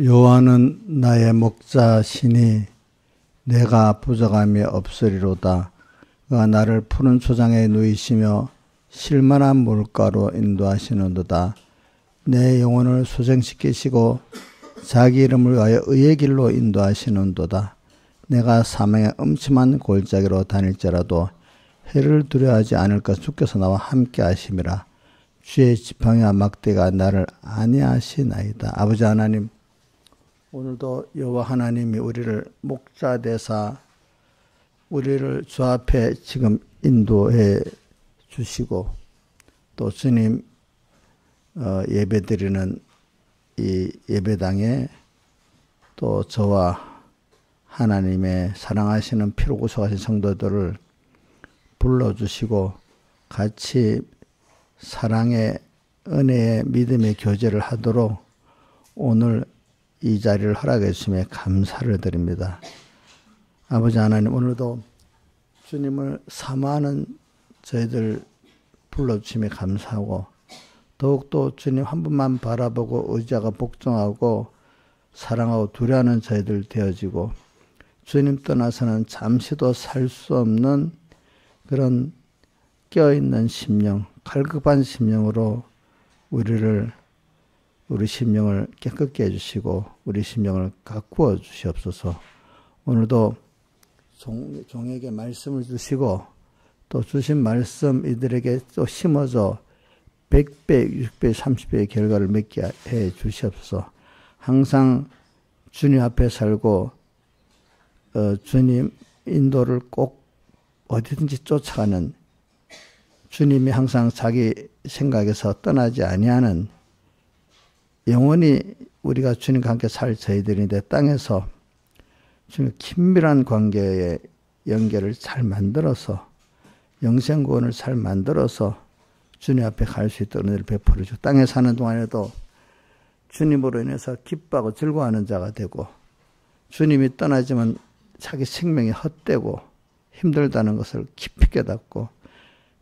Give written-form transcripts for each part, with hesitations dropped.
여호와는 나의 목자시니 내가 부족함이 없으리로다. 그가 나를 푸른 초장에 누이시며 쉴만한 물가로 인도하시는도다. 내 영혼을 소생시키시고 자기 이름을 위하여 의의 길로 인도하시는도다. 내가 사망의 음침한 골짜기로 다닐지라도 해를 두려워하지 않을 것 주께서 나와 함께 하심이라. 주의 지팡이와 막대가 나를 안위하시나이다. 아버지 하나님, 오늘도 여호와 하나님이 우리를 목자 되사 우리를 주 앞에 지금 인도해 주시고 또 주님 예배드리는 이 예배당에 또 저와 하나님의 사랑하시는 피로 구속하신 성도들을 불러주시고 같이 사랑의 은혜의 믿음의 교제를 하도록 오늘 이 자리를 허락해 주심에 감사를 드립니다. 아버지 하나님, 오늘도 주님을 사모하는 저희들 불러주심에 감사하고 더욱더 주님 한 분만 바라보고 의지하고 복종하고 사랑하고 두려워하는 저희들 되어지고 주님 떠나서는 잠시도 살 수 없는 그런 깨어있는 심령, 갈급한 심령으로 우리 심령을 깨끗게 해주시고 우리 심령을 가꾸어 주시옵소서. 오늘도 종에게 말씀을 주시고 또 주신 말씀 이들에게 또 심어져 100배, 60배, 30배의 결과를 맺게 해 주시옵소서. 항상 주님 앞에 살고 주님 인도를 꼭 어디든지 쫓아가는, 주님이 항상 자기 생각에서 떠나지 아니하는 영원히 우리가 주님과 함께 살 저희들인데 땅에서 주님 긴밀한 관계의 연결을 잘 만들어서 영생구원을 잘 만들어서 주님 앞에 갈 수 있도록 은혜를 베풀어 주고 땅에 사는 동안에도 주님으로 인해서 기뻐하고 즐거워하는 자가 되고 주님이 떠나지만 자기 생명이 헛되고 힘들다는 것을 깊이 깨닫고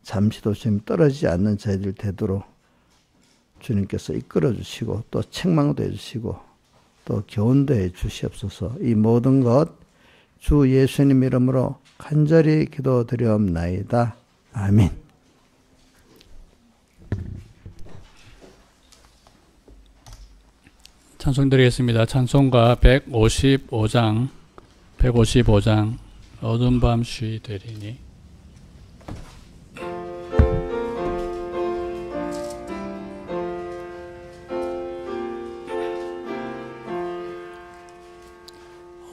잠시도 주님 떨어지지 않는 저희들 되도록 주님께서 이끌어 주시고 또 책망도 해주시고 또 교훈도 해 주시옵소서. 이 모든 것 주 예수님 이름으로 간절히 기도드리옵나이다. 아멘. 찬송 드리겠습니다. 찬송가 155장 어두운 밤 쉬되리니.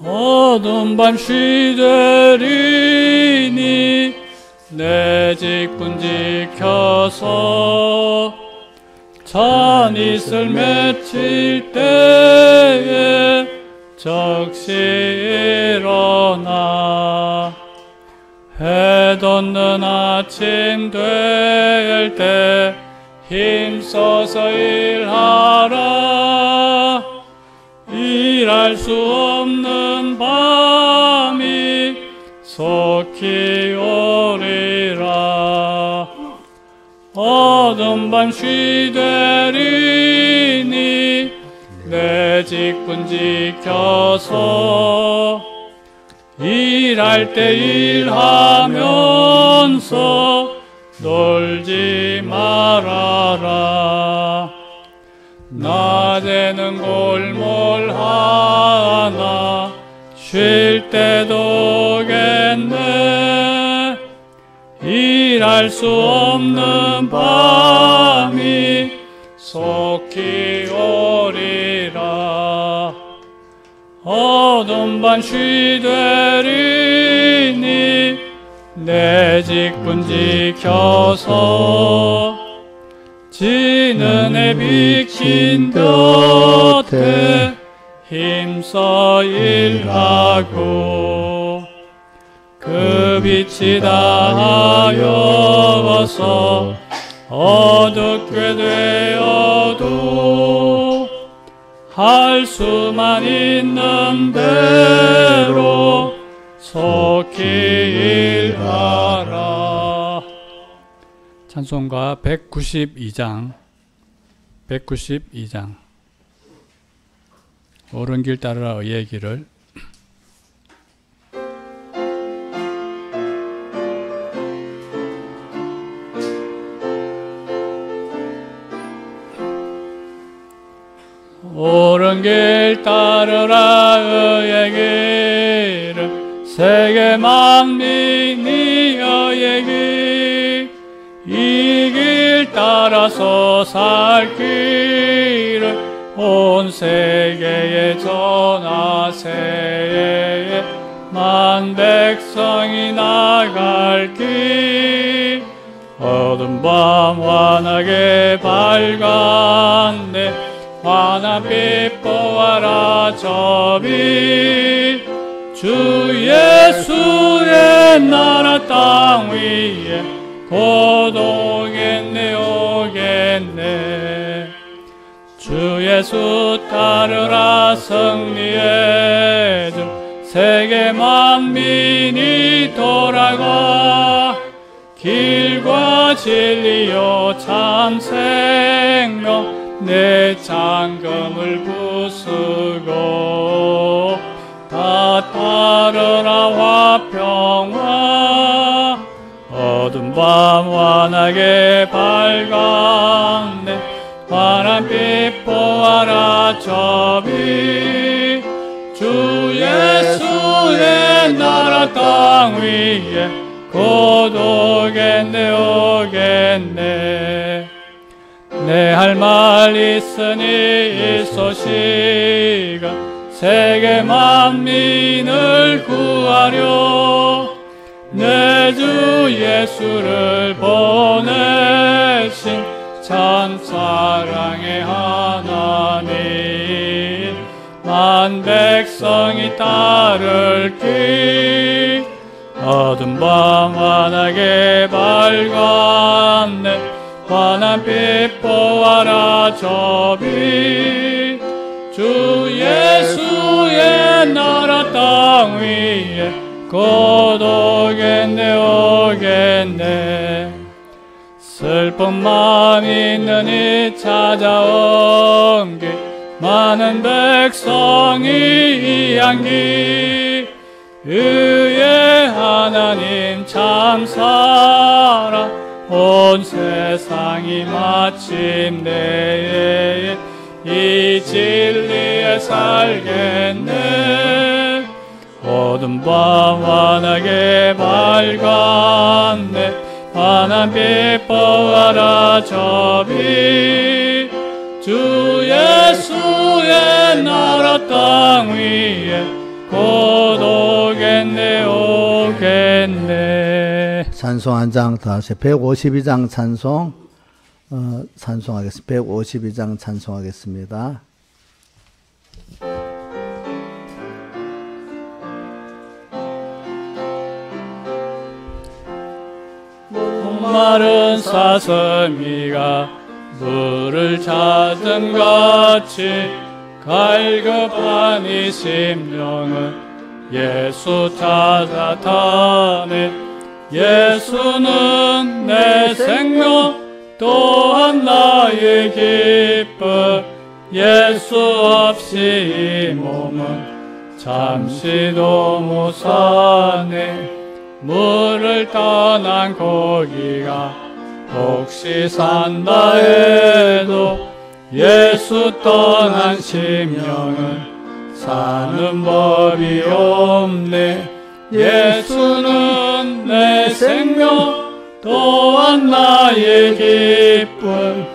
어두운 밤 쉬되리니 내 직분 지켜서 찬 이슬 맺힐 때에 적시 일어나 해 돋는 아침 될 때 힘써서 일하라. 일할 수 없는 밤이 속히 오리라. 어두운 밤 쉬되리니 내 직분 지켜서 일할 때 일하면서 놀지 말아라. 낮에는 골몰하나 쉴 때도 겠네. 일할 수 없는 밤이 속히 오리라. 어두운 밤 쉬되리니 내 직분 지켜서 지는 해 비친 곁에 힘써 일하고 그 빛이 닿아여서 어둡게 되어도 할 수만 있는 대로 속히 일하라. 찬송가 192장 옳은 길 따르라 의의 길을 옳은 길 따르라 의의 길을 세계 만민이 의의 길 이 길 따라서 살 길을 온 세계에 전하세 만 백성이 나갈 길 어두운 밤 환하게 밝았네 환한빛 보아라 저 빛 주 예수의 나라 땅 위에 곧 오겠네 오겠네 주 예수 따르라 승리의 주 세계 만민이 돌아가 길과 진리요 참 생명 내 장금을 부수고 다 따르라 화평화 어두운 밤 환하게 밝았네 환한빛 보아라 저 빛 주 예수의 나라 땅 위에 곧 오겠네 오겠네 내 할 말 있으니 이 소식은 세계 만민을 구하려 내 주 예수를 보내신 참 사랑의 하나님 만 백성이 따를 길 어두운 밤 환하게 밝았네 환한빛 보아라 저 빛 주 예수의 나라 땅 위에 곧 오겠네 오겠네 슬픔만 있는 이 찾아온 길 많은 백성이 이 향기 의의 하나님 참 사랑 온 세상이 마침내 이 진리에 살겠네 어두운 밤 환하게 밝았네 환한빛 보아라 저 빛 주 예수의 나라 땅 위에 곧 오겠네 오겠네 찬송 한 장 더 하세요. 152장 찬송 찬송하겠습니다. 152장 찬송하겠습니다. 목마른 사슴이가 물을 찾은 같이 갈급한 이 심령은 예수 찾아 타네 예수는 내 생명 또한 나의 기쁨 예수 없이 이 몸은 잠시도 못 사네 물을 떠난 고기가 혹시 산다 해도 예수 떠난 심령은 사는 법이 없네 예수는 내 생명 또한 나의 기쁨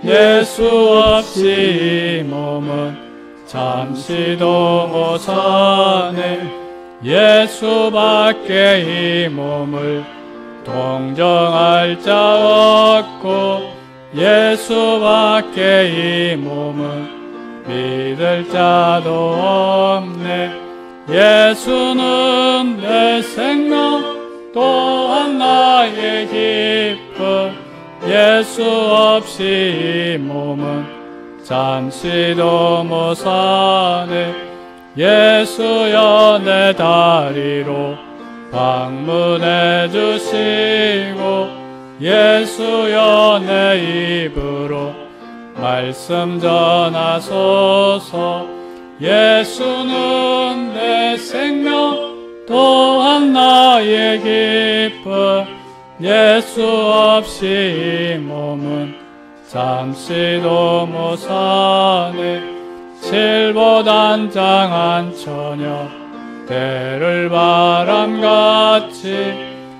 예수 없이 이 몸은 잠시도 못 사네 예수밖에 이 몸을 동정할 자 없고 예수밖에 이 몸은 믿을 자도 없네 예수는 내 생명 또한 나의 기쁨 예수 없이 이 몸은 잠시도 못 사네 예수여 내 다리로 방문해 주시고 예수여 내 입으로 말씀 전하소서 예수는 내 생명 또한 나의 기쁨 예수 없이 이 몸은 잠시도 못 사네 질보단 장한 처녀 때를 바람같이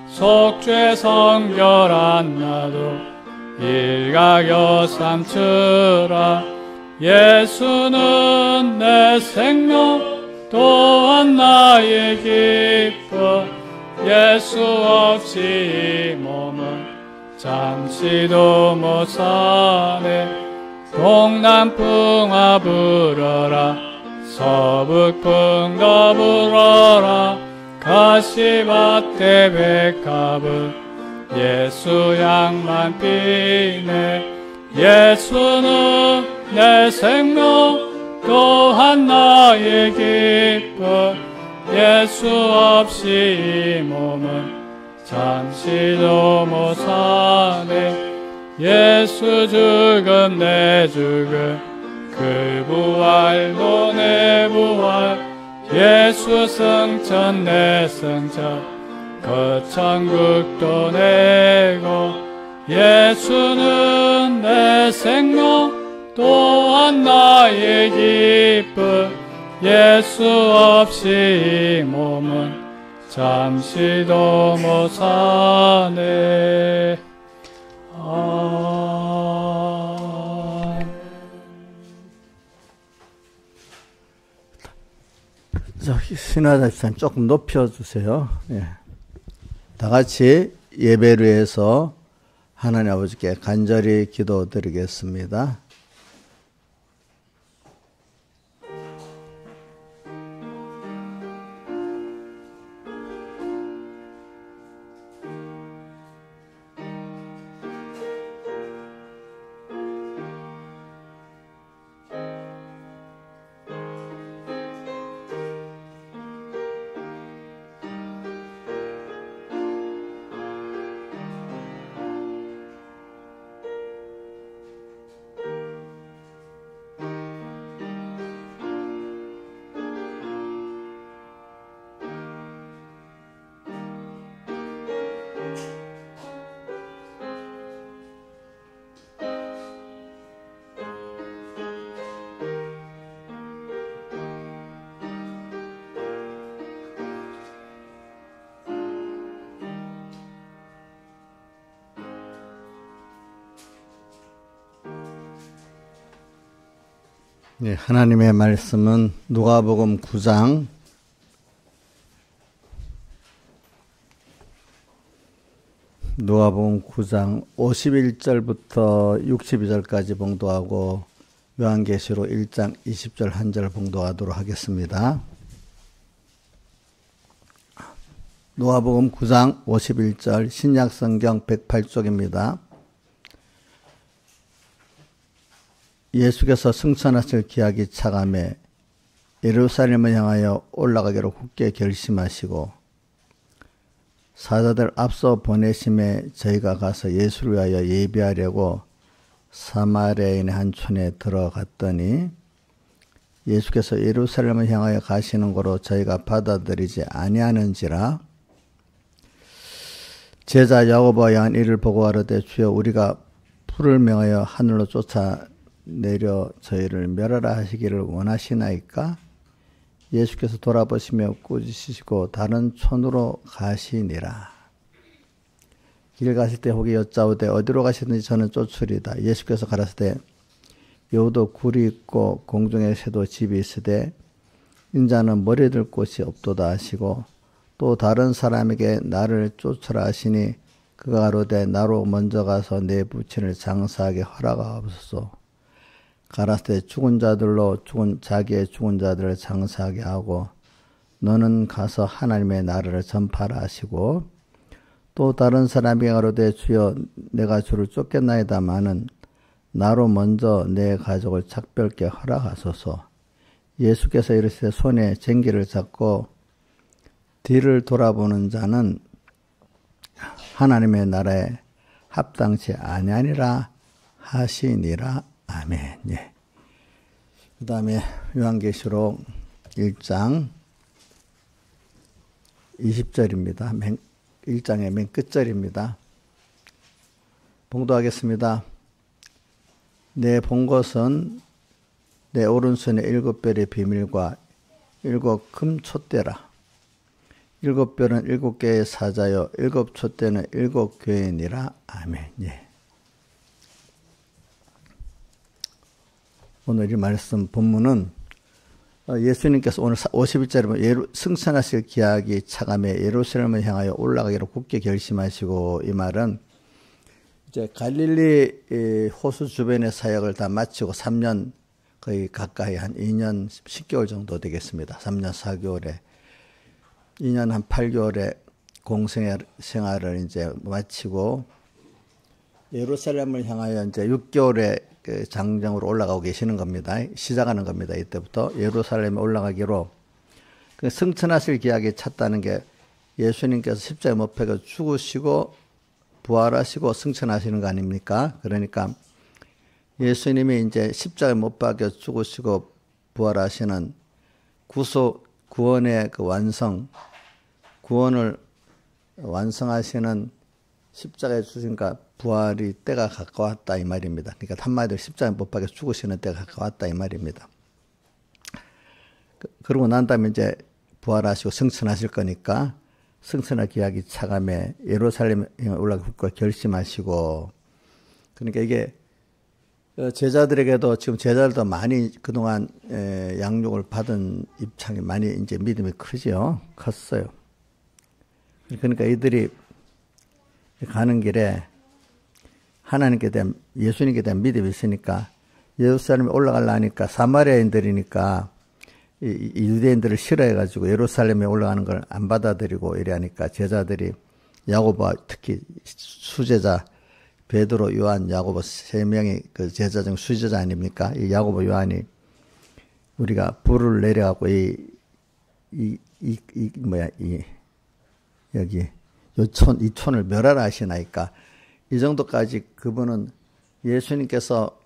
속죄 성결한 나도 일가겨 삼추라 예수는 내 생명 또한 나의 기쁨 예수 없이 이 몸은 잠시도 못 사네 동남풍아 불어라 서북풍가 불어라 가시밭대 백합은 예수 양만 피네 예수는 내 생명 또한 나의 기쁨 예수 없이 이 몸은 잠시도 못 사네 예수 죽음 내 죽음 그 부활도 내 부활 예수 승천 내 승천 그 천국도 내고 예수는 내 생명 또한 나의 기쁨 예수 없이 이 몸은 잠시도 못 사네 신화자찬 조금 높여주세요. 예. 다 같이 예배를 위해서 하나님 아버지께 간절히 기도드리겠습니다. 네, 하나님의 말씀은 누가복음 9장 51절부터 62절까지 봉독하고 요한계시록 1장 20절 1절 봉독하도록 하겠습니다. 누가복음 9장 51절 신약성경 108쪽입니다. 예수께서 승천하실 기약이 차감해 예루살렘을 향하여 올라가기로 굳게 결심하시고 사자들 앞서 보내심에 저희가 가서 예수를 위하여 예비하려고 사마리아인의 한 촌에 들어갔더니 예수께서 예루살렘을 향하여 가시는 거로 저희가 받아들이지 아니하는지라 제자 야고보와 요한 이를 보고 가로되 주여 우리가 불을 명하여 하늘로 쫓아내려 저희를 멸하라 하시기를 원하시나이까? 예수께서 돌아보시며 꾸짖으시고 다른 촌으로 가시니라. 길 가실 때 혹이 여짜오되 어디로 가시든지 저는 쫓으리다. 예수께서 가라사대 여우도 굴이 있고 공중에 새도 집이 있으되 인자는 머리 들 곳이 없도다 하시고 또 다른 사람에게 나를 쫓으라 하시니 그가 가로되 나로 먼저 가서 내 부친을 장사하게 허락하옵소서. 가라사대 죽은 자들로 자기의 죽은 자들을 장사하게 하고 너는 가서 하나님의 나라를 전파하라 하시고 또 다른 사람에게 가로되 주여 내가 주를 쫓겠나이다마는 나로 먼저 내 가족을 작별케 허락하소서. 예수께서 이르시되 손에 쟁기를 잡고 뒤를 돌아보는 자는 하나님의 나라에 합당치 아니하니라 하시니라. 아멘. 예. 그 다음에 요한계시록 1장 20절입니다. 1장의 맨 끝절입니다. 봉독하겠습니다. 내 본 것은 내 오른손에 7별의 비밀과 7금 촛대라. 7별은 7개의 사자요 7촛대는 7교회니라. 아멘. 예. 오늘 이 말씀 본문은 예수님께서 오늘 51절에 보면 승천하실 기약이 차감해 예루살렘을 향하여 올라가기로 굳게 결심하시고, 이 말은 이제 갈릴리 호수 주변의 사역을 다 마치고 3년 거의 가까이 한 2년 10개월 정도 되겠습니다. 3년 4개월에 2년 한 8개월의 공생활을 이제 마치고 예루살렘을 향하여 이제 6개월의 그 장정으로 올라가고 계시는 겁니다. 시작하는 겁니다. 이때부터 예루살렘에 올라가기로 그 승천하실 기약이 찼다는 게 예수님께서 십자가에 못 박혀 죽으시고 부활하시고 승천하시는 거 아닙니까? 그러니까 예수님이 이제 십자가에 못 박혀 죽으시고 부활하시는 구원의 그 구원을 완성하시는 십자가에 주신과 부활이 때가 가까웠다 이 말입니다. 그러니까 한마디로 십자가에 못 박혀 죽으시는 때가 가까웠다 이 말입니다. 그러고 난 다음에 이제 부활하시고 승천하실 거니까 승천할 기약이 차감해 예루살렘에 올라가고 결심하시고, 그러니까 이게 제자들에게도 지금 제자들도 많이 그동안 양육을 받은 입장이 많이 이제 믿음이 크죠. 컸어요. 그러니까 이들이 가는 길에 하나님께 대한, 예수님께 대한 믿음이 있으니까 예루살렘에 올라가려니까 사마리아인들이니까 이 유대인들을 싫어해가지고 예루살렘에 올라가는 걸 안 받아들이고 이래하니까 제자들이 야고보와 특히 수제자 베드로, 요한, 야고보 세 명이 그 제자 중 수제자 아닙니까? 이 야고보, 요한이 우리가 불을 내려갖고 여기 이 촌을 멸하라 하시나이까, 이 정도까지 그분은 예수님께서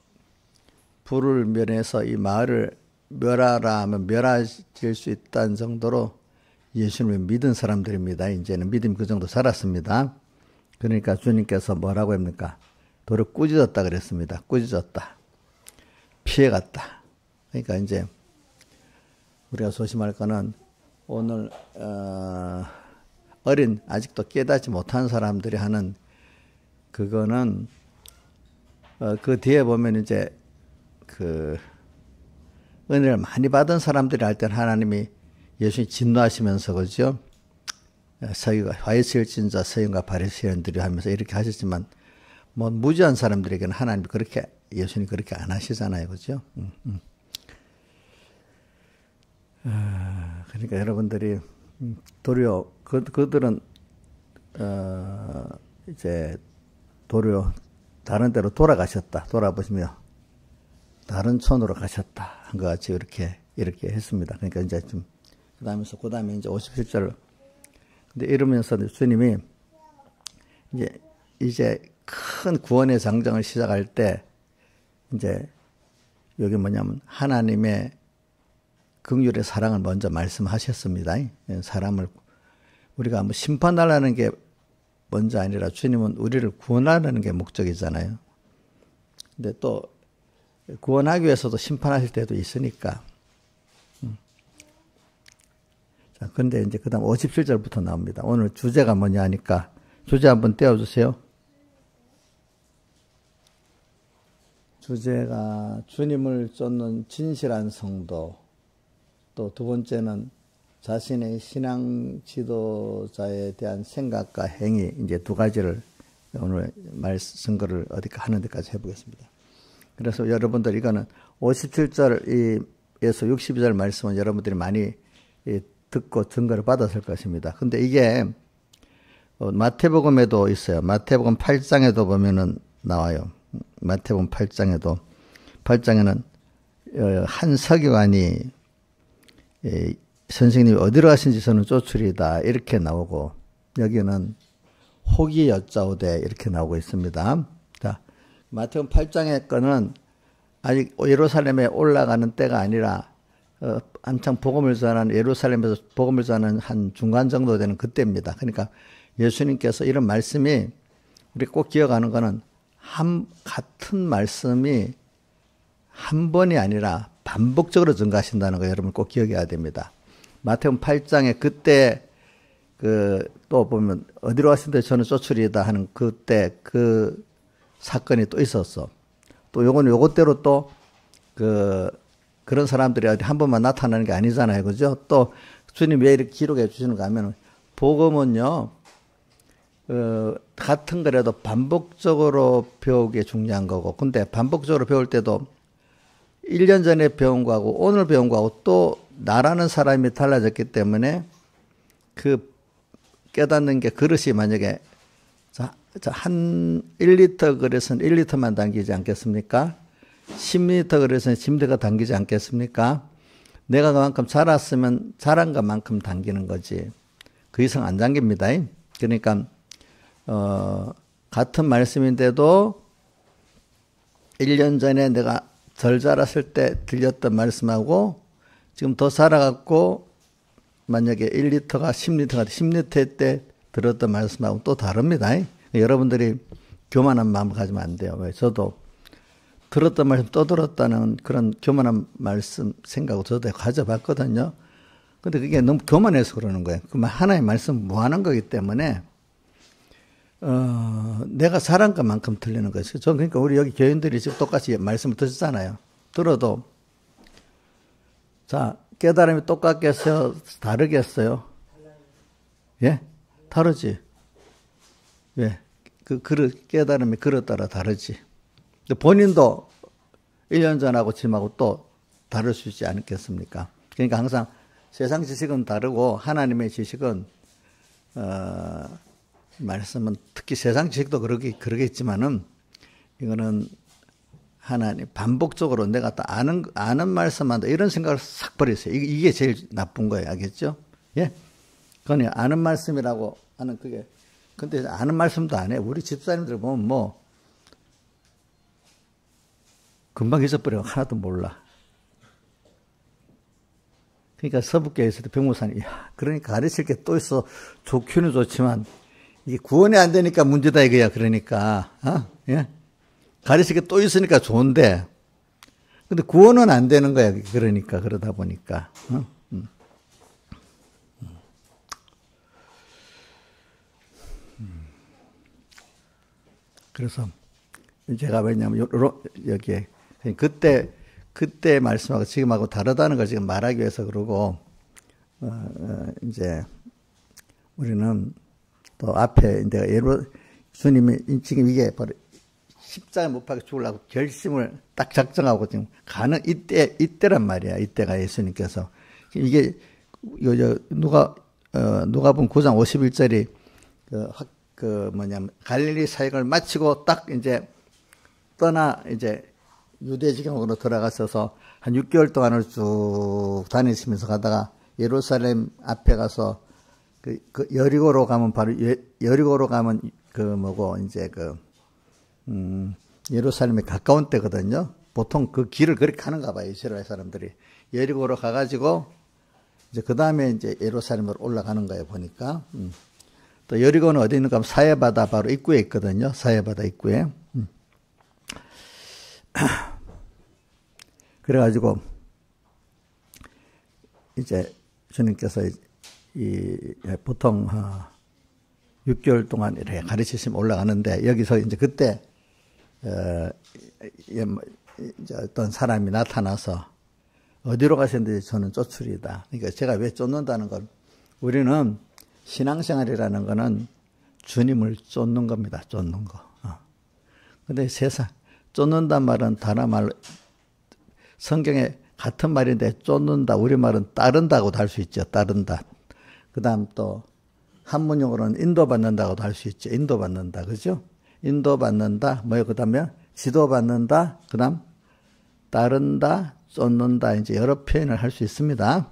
불을 면해서 이 마을을 멸하라 하면 멸하질 수 있다는 정도로 예수님을 믿은 사람들입니다. 이제는 믿음이 그 정도 자랐습니다. 그러니까 주님께서 뭐라고 합니까? 도로 꾸짖었다 그랬습니다. 꾸짖었다. 피해갔다. 그러니까 이제 우리가 조심할 거는 오늘 어린 아직도 깨닫지 못한 사람들이 하는 그거는 그 뒤에 보면 이제 그 은혜를 많이 받은 사람들이 할 때는 하나님이 예수님 진노하시면서 그죠? 서기가 화이스일진자 서기과 바리새인들이 하면서 이렇게 하셨지만 뭐 무지한 사람들에게는 하나님이 그렇게 예수님 그렇게 안 하시잖아요, 그죠? 그러니까 여러분들이 도리어 그들은 이제 도리어 다른 데로 돌아가셨다. 돌아보시며 다른 촌으로 가셨다 한 것 같이 이렇게 했습니다. 그러니까 이제 좀 그 다음에 이제 57절. 근데 이러면서 주님이 이제 큰 구원의 장정을 시작할 때 이제 여기 뭐냐면 하나님의 긍휼의 사랑을 먼저 말씀하셨습니다. 사람을 우리가 뭐 심판하려는 게 먼저 아니라 주님은 우리를 구원하려는 게 목적이잖아요. 근데 또 구원하기 위해서도 심판하실 때도 있으니까. 자, 근데 이제 그 다음 57절부터 나옵니다. 오늘 주제가 뭐냐 하니까 주제 한번 떼어주세요. 주제가 주님을 쫓는 진실한 성도, 또 두 번째는 자신의 신앙 지도자에 대한 생각과 행위, 이제 두 가지를 오늘 말씀거를 어디까 하는 데까지 해보겠습니다. 그래서 여러분들 이거는 57절에서 62절 말씀은 여러분들이 많이 듣고 증거를 받았을 것입니다. 근데 이게 마태복음에도 있어요. 마태복음 8장에도 보면은 나와요. 마태복음 8장에는 한 서기관이 선생님이 어디로 가신지 저는 쫓으리다 이렇게 나오고, 여기는 혹이 여짜오되 이렇게 나오고 있습니다. 자, 마태복음 8장의 거는 아직 예루살렘에 올라가는 때가 아니라 한창 복음을 전하는 예루살렘에서 복음을 전하는 한 중간 정도 되는 그때입니다. 그러니까 예수님께서 이런 말씀이 우리 꼭 기억하는 거는 같은 말씀이 한 번이 아니라 반복적으로 증가하신다는 거 여러분 꼭 기억해야 됩니다. 마태복음 8장에 그때 또 보면 어디로 왔을 저는 쫓으리이다 하는 그때 그 사건이 또 있었어. 또 요것대로 또 그런 사람들이 어디 한 번만 나타나는 게 아니잖아요. 그죠? 또 주님 왜 이렇게 기록해 주시는가 하면 복음은요. 같은 거라도 반복적으로 배우기 중요한 거고. 근데 반복적으로 배울 때도 1년 전에 배운 거하고 오늘 배운 거하고 또 나라는 사람이 달라졌기 때문에 그 깨닫는 게 그릇이 만약에 한 1리터 그릇은 1리터만 당기지 않겠습니까? 10리터 그릇은 10리터가 당기지 않겠습니까? 내가 그만큼 자랐으면 자란 것만큼 당기는 거지. 그 이상 안 당깁니다. 그러니까 같은 말씀인데도 1년 전에 내가 덜 자랐을 때 들렸던 말씀하고 지금 더 자라갖고 만약에 1리터가 10리터가 10리터 때 들었던 말씀하고 또 다릅니다. 여러분들이 교만한 마음을 가지면 안 돼요. 왜? 저도 들었던 말씀 또 들었다는 그런 교만한 말씀 생각을 저도 가져봤거든요. 근데 그게 너무 교만해서 그러는 거예요. 그 하나의 말씀 무한한 거기 때문에 내가 잘한 것만큼 들리는 거예요. 저는 그러니까 우리 여기 교인들이 지금 똑같이 말씀을 듣잖아요. 들어도 자 깨달음이 똑같겠어요? 다르겠어요? 예? 다르지. 왜? 깨달음이 그릇 따라 다르지. 본인도 1년 전하고 지금하고 또 다를 수 있지 않겠습니까? 그러니까 항상 세상 지식은 다르고 하나님의 지식은 말씀은 특히 세상 지식도 그러겠지만은 이거는 하나님 반복적으로 내가 다 아는 말씀만 이런 생각을 싹 버리세요. 이게 제일 나쁜 거예요. 알겠죠? 예? 그건 아는 말씀이라고 하는 그게 근데 아는 말씀도 안 해. 우리 집사님들 보면 뭐 금방 잊어버려. 하나도 몰라. 그러니까 서북교회에서도 병무사님, 그러니까 가르칠 게 또 있어. 좋기는 좋지만 이게 구원이 안 되니까 문제다 이거야. 그러니까 예? 가르칠 게 또 있으니까 좋은데, 근데 구원은 안 되는 거야. 그러니까 그러다 보니까. 그래서 제가 왜냐면 여기에 그때 말씀하고 지금하고 다르다는 걸 지금 말하기 위해서 그러고 이제 우리는 또 앞에 이제 주님이 지금 이게 바로 십자가에 못 박혀 죽으려고 결심을 딱 작정하고 지금 가는 이때란 말이야. 이때가 예수님께서 이게 누가복음 9장 51절이 갈릴리 사역을 마치고 딱 이제 이제 유대 지경으로 들어가셔서 한 6개월 동안을 쭉 다니시면서 가다가 예루살렘 앞에 가서 여리고로 가면 바로 여리고로 가면 이제 예루살렘에 가까운 때거든요. 보통 그 길을 그렇게 가는가 봐요. 이스라엘 사람들이. 여리고로 가가지고 이제 그 다음에 이제 예루살렘으로 올라가는 거예요. 보니까. 또 여리고는 어디 있는가 하면 사해바다 바로 입구에 있거든요. 사해바다 입구에. 그래가지고 이제 주님께서 보통 6개월 동안 이렇게 가르치시면 올라가는데 여기서 이제 그때 이제 어떤 사람이 나타나서 어디로 가셨는지 저는 쫓으리다. 그러니까 제가 왜 쫓는다는 건 우리는 신앙생활이라는 거는 주님을 쫓는 겁니다. 쫓는 거. 근데 세상 쫓는단 말은 다른 말로 성경에 같은 말인데 쫓는다. 우리말은 따른다고도 할 수 있죠. 따른다. 그 다음 또 한문용어로는 인도받는다고도 할 수 있죠. 인도받는다. 그죠? 인도받는다. 뭐예요? 그 다음에 지도받는다. 그 다음 따른다. 쫓는다. 이제 여러 표현을 할 수 있습니다.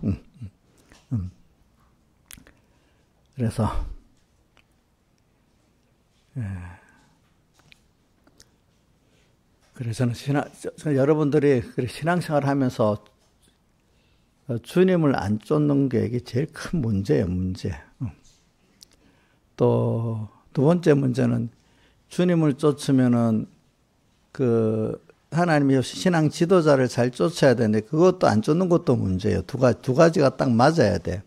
그래서 그래서 저는 여러분들이 신앙생활을 하면서 주님을 안 쫓는 게 이게 제일 큰 문제예요, 문제. 또 두 번째 문제는 주님을 쫓으면은 하나님의 신앙 지도자를 잘 쫓아야 되는데 그것도 안 쫓는 것도 문제예요. 두 가지가 딱 맞아야 돼.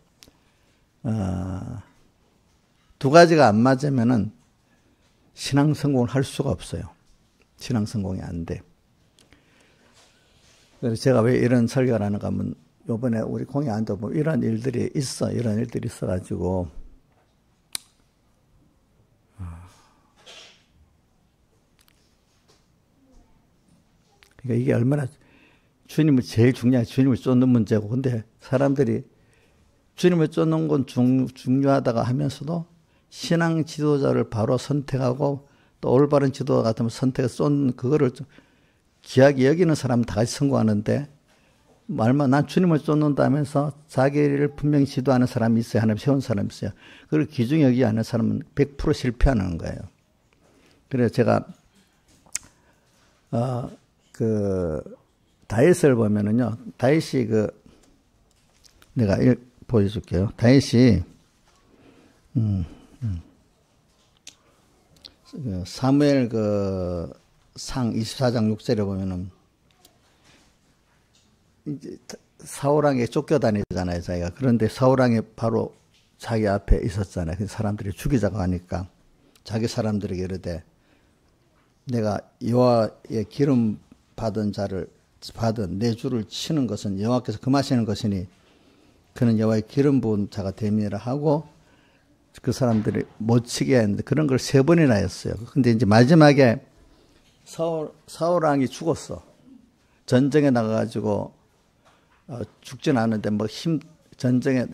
두 가지가 안 맞으면은 신앙 성공을 할 수가 없어요. 신앙 성공이 안 돼. 그래서 제가 왜 이런 설교를 하는가 하면 요번에 우리 공예안도 뭐 이런 일들이 있어가지고 그러니까 이게 얼마나 주님을 제일 중요한 주님을 쫓는 문제고 근데 사람들이 주님을 쫓는 건 중요하다가 하면서도 신앙 지도자를 바로 선택하고 또 올바른 지도자 같으면 선택해서 쫓는 그거를 좀 귀하게 여기는 사람은 다 같이 성공하는데 말만 난 주님을 쫓는다면서 자기를 분명히 지도하는 사람이 있어요. 하나님 세운 사람이 있어요. 그걸 기중히 여기지 않는 사람은 100% 실패하는 거예요. 그래서 제가 다윗을 보면은요. 다윗이 내가 보여줄게요. 다윗이 사무엘 상 24장 6절에 보면은 이제 사울왕에 쫓겨다니잖아요, 자기가. 그런데 사울왕이 바로 자기 앞에 있었잖아요. 그래서 사람들이 죽이자고 하니까 자기 사람들에게 이르되 내가 여호와의 기름 받은 내 주를 치는 것은 여호와께서 금하시는 것이니 그는 여호와의 기름 부은 자가 됨이라 하고 그 사람들이 못 치게 했는데 그런 걸 3번이나 했어요. 근데 이제 마지막에 사울왕이 죽었어. 전쟁에 나가가지고 죽진 않는데 전쟁에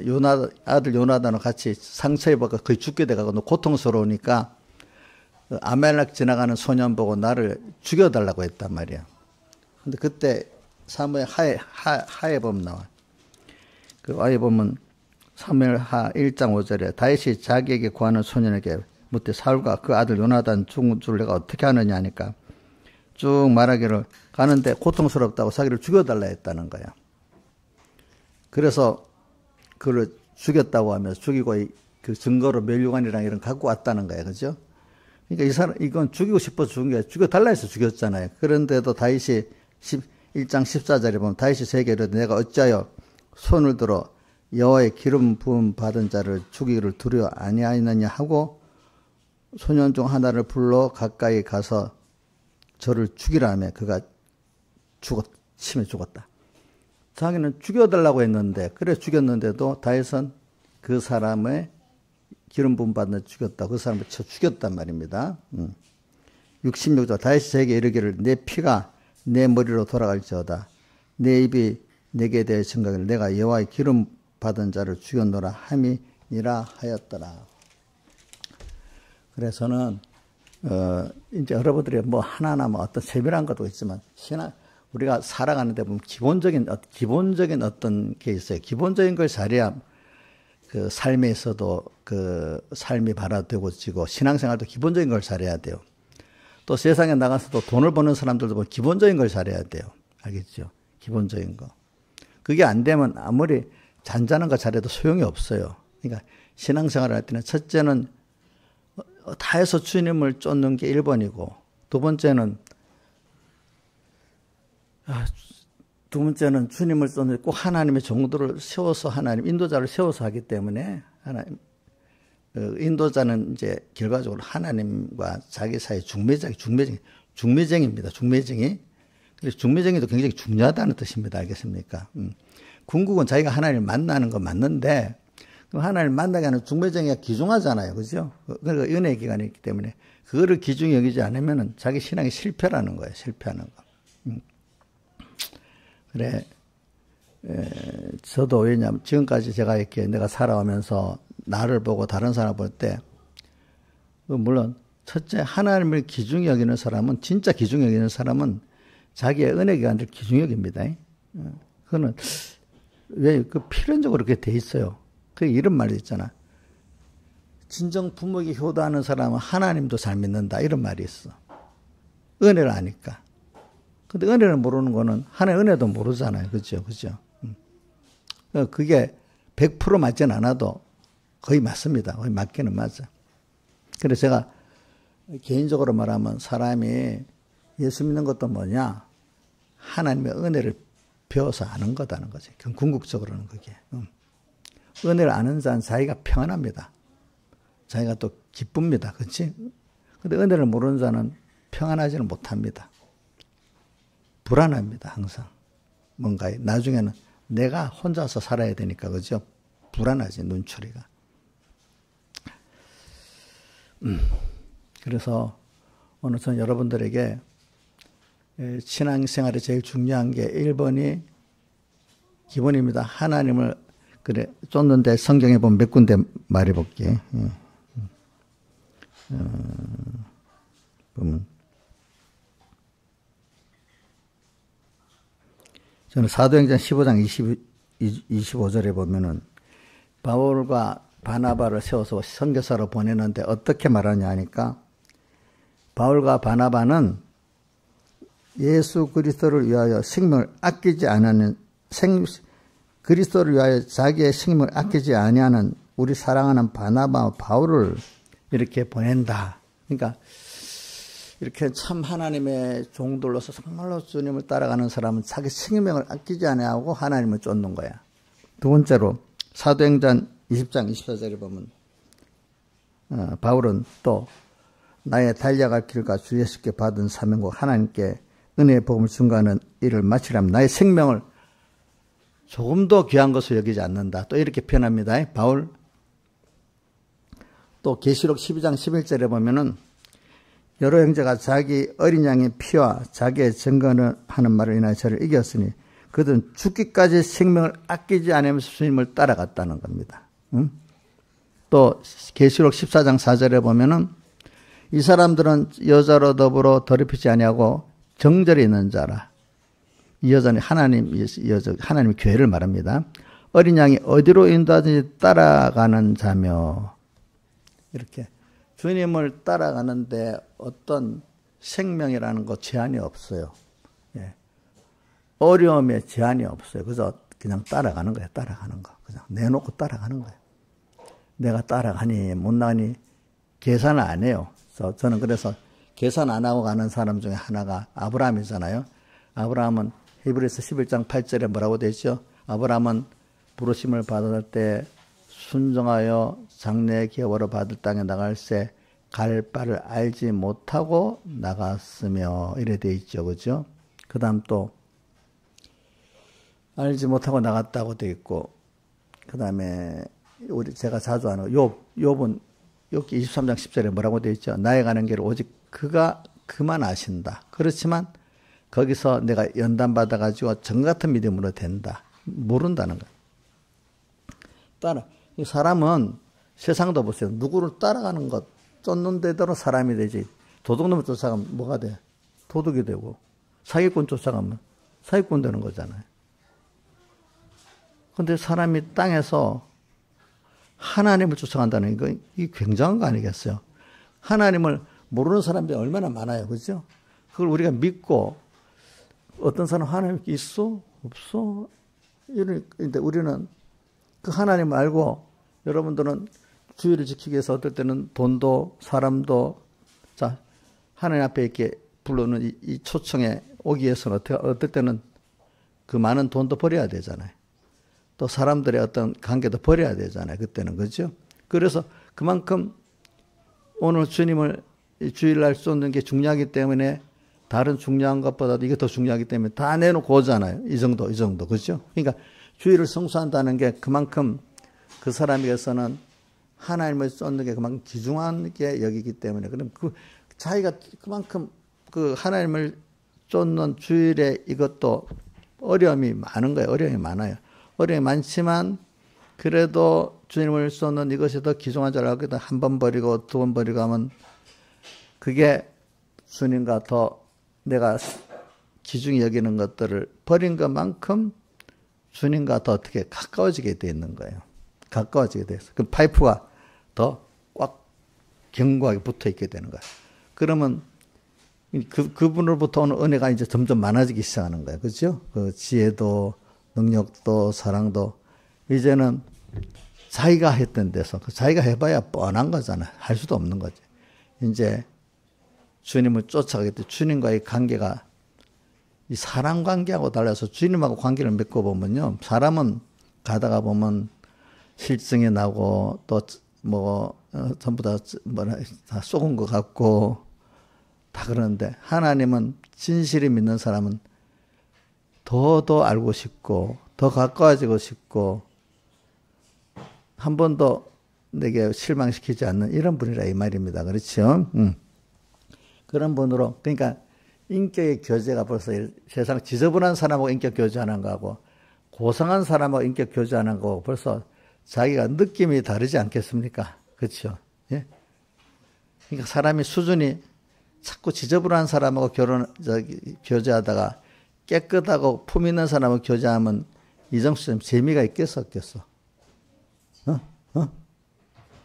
아들 요나단과 같이 상처 입어서 거의 죽게 돼가고 고통스러우니까 아멜렉 지나가는 소년 보고 나를 죽여달라고 했단 말이야. 근데 그때 사무엘 하에 보면 나와. 그 하에 보면 사무엘 하 1장 5절에 다윗이 자기에게 구하는 소년에게 묻되 사울과 그 아들 요나단 죽은 줄 내가 어떻게 하느냐 하니까 쭉 말하기를 가는데 고통스럽다고 자기를 죽여달라 했다는 거야. 그래서 그를 죽였다고 하면서 죽이고 그 증거로 멸류관이랑 이런 갖고 왔다는 거야. 그죠? 그러니까 이건 죽이고 싶어서 죽은 게 죽여달라 해서 죽였잖아요. 그런데도 다윗이 1장 14절에 보면 다윗이 세계로 내가 어찌하여 손을 들어 여호와의 기름 부음 받은 자를 죽이기를 두려워 아니하였느냐 하고 소년 중 하나를 불러 가까이 가서 저를 죽이라며 그가 침에 죽었다. 자기는 죽여달라고 했는데 그래 죽였는데도 다윗은 그 사람의 기름 부음 받은 자를 죽였다. 그 사람을 쳐 죽였단 말입니다. 66절 다윗이 저에게 이르기를 내 피가 내 머리로 돌아갈지어다. 내 입이 내게 대해 증거하기를 내가 여호와의 기름 받은 자를 죽였노라 함이니라 하였더라. 그래서는 이제 여러분들이 뭐 하나하나 뭐 어떤 세밀한 것도 있지만 우리가 살아가는데 보면 기본적인 어떤 게 있어요. 기본적인 걸 잘해야 그 삶에서도 그 삶이 발화되고지고 신앙생활도 기본적인 걸 잘해야 돼요. 또 세상에 나가서도 돈을 버는 사람들도 보면 기본적인 걸 잘해야 돼요. 알겠죠? 기본적인 거. 그게 안 되면 아무리 잔잔한 거 잘해도 소용이 없어요. 그러니까 신앙생활을 할 때는 첫째는 다 해서 주님을 쫓는 게 1번이고 두 번째는 주님을 쫓는 꼭 하나님의 종도를 세워서 하나님 인도자를 세워서 하기 때문에 인도자는 이제 결과적으로 하나님과 자기 사이 중매쟁입니다. 중매쟁이. 그래서 중매쟁이도 굉장히 중요하다는 뜻입니다. 알겠습니까? 궁극은 자기가 하나님을 만나는 건 맞는데 하나님을 만나게 하는 중매쟁이가 기중하잖아요. 그죠? 그러니까 은혜의 기간이 있기 때문에 그거를 기중히 여기지 않으면 자기 신앙이 실패라는 거예요. 실패하는 거. 그래. 저도 왜냐하면 지금까지 제가 이렇게 내가 살아오면서 나를 보고 다른 사람 볼 때 물론 첫째 하나님을 기중히 여기는 사람은 진짜 기중히 여기는 사람은 자기의 은혜 기간을 기중히 여깁니다. 그거는 왜 그 필연적으로 그렇게 돼 있어요. 그 이런 말이 있잖아. 진정 부모에게 효도하는 사람은 하나님도 잘 믿는다. 이런 말이 있어. 은혜를 아니까. 근데 은혜를 모르는 거는 하나의 은혜도 모르잖아요. 그죠? 그죠? 그게 100% 맞진 않아도 거의 맞습니다. 거의 맞기는 맞아. 그래서 제가 개인적으로 말하면 사람이 예수 믿는 것도 뭐냐? 하나님의 은혜를 배워서 아는 거다는 거지. 궁극적으로는 그게. 은혜를 아는 자는 자기가 평안합니다. 자기가 또 기쁩니다. 그렇지? 근데 은혜를 모르는 자는 평안하지는 못합니다. 불안합니다. 항상. 뭔가 나중에는 내가 혼자서 살아야 되니까 그죠? 불안하지 눈초리가. 그래서 오늘 전 여러분들에게 신앙생활에 제일 중요한 게 1번이 기본입니다. 하나님을 그래 쫓는데 성경에 보면 몇 군데 말해볼게. 보면 저는 사도행전 15장 25절에 보면은 바울과 바나바를 세워서 선교사로 보내는데 어떻게 말하냐 하니까 바울과 바나바는 예수 그리스도를 위하여 생명을 아끼지 않는 그리스도를 위하여 자기의 생명을 아끼지 아니하는 우리 사랑하는 바나바와 바울을 이렇게 보낸다. 그러니까 이렇게 참 하나님의 종들로서 정말로 주님을 따라가는 사람은 자기 생명을 아끼지 아니하고 하나님을 쫓는 거야. 두 번째로 사도행전 20장 24절에 보면 바울은 또 나의 달려갈 길과 주 예수께 받은 사명과 하나님께 은혜의 복음을 증거하는 일을 마치려면 나의 생명을 조금도 귀한 것으로 여기지 않는다. 또 이렇게 표현합니다. 바울 또 계시록 12장 11절에 보면은 여러 형제가 자기 어린 양의 피와 자기의 증거하는 말을 인하여 저를 이겼으니 그들은 죽기까지 생명을 아끼지 않으면서 주님을 따라갔다는 겁니다. 또 계시록 14장 4절에 보면은 이 사람들은 여자로 더불어 더럽히지 아니하고 정절이 있는 자라. 이 여자는 하나님의 교회를 말합니다. 어린 양이 어디로 인도하든지 따라가는 자며 이렇게 주님을 따라가는데 어떤 생명이라는 거 제한이 없어요. 예. 어려움에 제한이 없어요. 그래서 그냥 따라가는 거예요. 따라가는 거. 그냥 내놓고 따라가는 거예요. 내가 따라가니 못 나가니 계산을 안 해요. 저는 그래서 계산 안 하고 가는 사람 중에 하나가 아브라함이잖아요. 아브라함은 히브리서 11장 8절에 뭐라고 되어 있죠? 아브라함은 부르심을 받을 때 순종하여 장래의 기업으로 받을 땅에 나갈새 갈 바를 알지 못하고 나갔으며 이래 되어 있죠. 그죠? 그 다음 또 알지 못하고 나갔다고 되어 있고 그 다음에 제가 자주 하는 욥은 여기 23장 10절에 뭐라고 되어 있죠? 나의 가는 길을 오직 그가 그만 아신다. 그렇지만 거기서 내가 연단받아가지고 정같은 믿음으로 된다. 모른다는 거예요. 이 사람은 세상도 보세요. 누구를 따라가는 것, 쫓는 데대로 사람이 되지. 도둑놈을 쫓아가면 뭐가 돼? 도둑이 되고 사기꾼 쫓아가면 사기꾼 되는 거잖아요. 근데 사람이 땅에서 하나님을 쫓아간다는 거, 이게 굉장한 거 아니겠어요? 하나님을 모르는 사람들이 얼마나 많아요. 그죠? 그걸 우리가 믿고, 어떤 사람 하나님 있어? 없어? 이런데 우리는 그 하나님을 알고, 여러분들은 주의를 지키기 위해서 어떨 때는 돈도, 사람도, 자, 하나님 앞에 이렇게 부르는 이 초청에 오기 위해서는 어떨 때는 그 많은 돈도 버려야 되잖아요. 또 사람들의 어떤 관계도 버려야 되잖아요. 그때는. 그죠? 그래서 그만큼 오늘 주님을 주일날 쫓는 게 중요하기 때문에 다른 중요한 것보다도 이게 더 중요하기 때문에 다 내놓고 오잖아요. 이 정도. 그죠? 그러니까 주일을 성수한다는 게 그만큼 그 사람에게서는 하나님을 쫓는 게 그만큼 귀중하게 여기기 때문에 그럼 자기가 그만큼 그 하나님을 쫓는 주일에 이것도 어려움이 많은 거예요. 어려움이 많아요. 어려움이 많지만 그래도 주님을 쫓는 이것이 더 귀중한 줄 알고 한 번 버리고 두 번 버리고 하면 그게 주님과 더 내가 귀중히 여기는 것들을 버린 것만큼 주님과 더 어떻게 가까워지게 돼 있는 거예요. 가까워지게 돼서 그 파이프가 더 꽉 견고하게 붙어 있게 되는 거예요. 그러면 그분으로부터 오는 은혜가 이제 점점 많아지기 시작하는 거예요. 그렇죠? 그 지혜도, 능력도, 사랑도. 이제는 자기가 했던 데서, 자기가 해봐야 뻔한 거잖아. 할 수도 없는 거지. 이제 주님을 쫓아가기 때문에 주님과의 관계가 이 사람 관계하고 달라서 주님하고 관계를 맺고 보면요. 사람은 가다가 보면 실증이 나고 또 전부 다 속은 것 같고 다 그러는데 하나님은 진실이 믿는 사람은 더 알고 싶고 더 가까워지고 싶고 한 번도 내게 실망시키지 않는 이런 분이라 이 말입니다. 그렇죠? 그런 분으로 그러니까 인격의 교제가 벌써 세상 지저분한 사람하고 인격 교제하는 거하고 고상한 사람하고 인격 교제하는 거하고 벌써 자기가 느낌이 다르지 않겠습니까? 그렇죠? 예? 그러니까 사람이 수준이 자꾸 지저분한 사람하고 교제하다가 깨끗하고 품 있는 사람하고 교제하면 이정수님 재미가 있겠어 없겠어?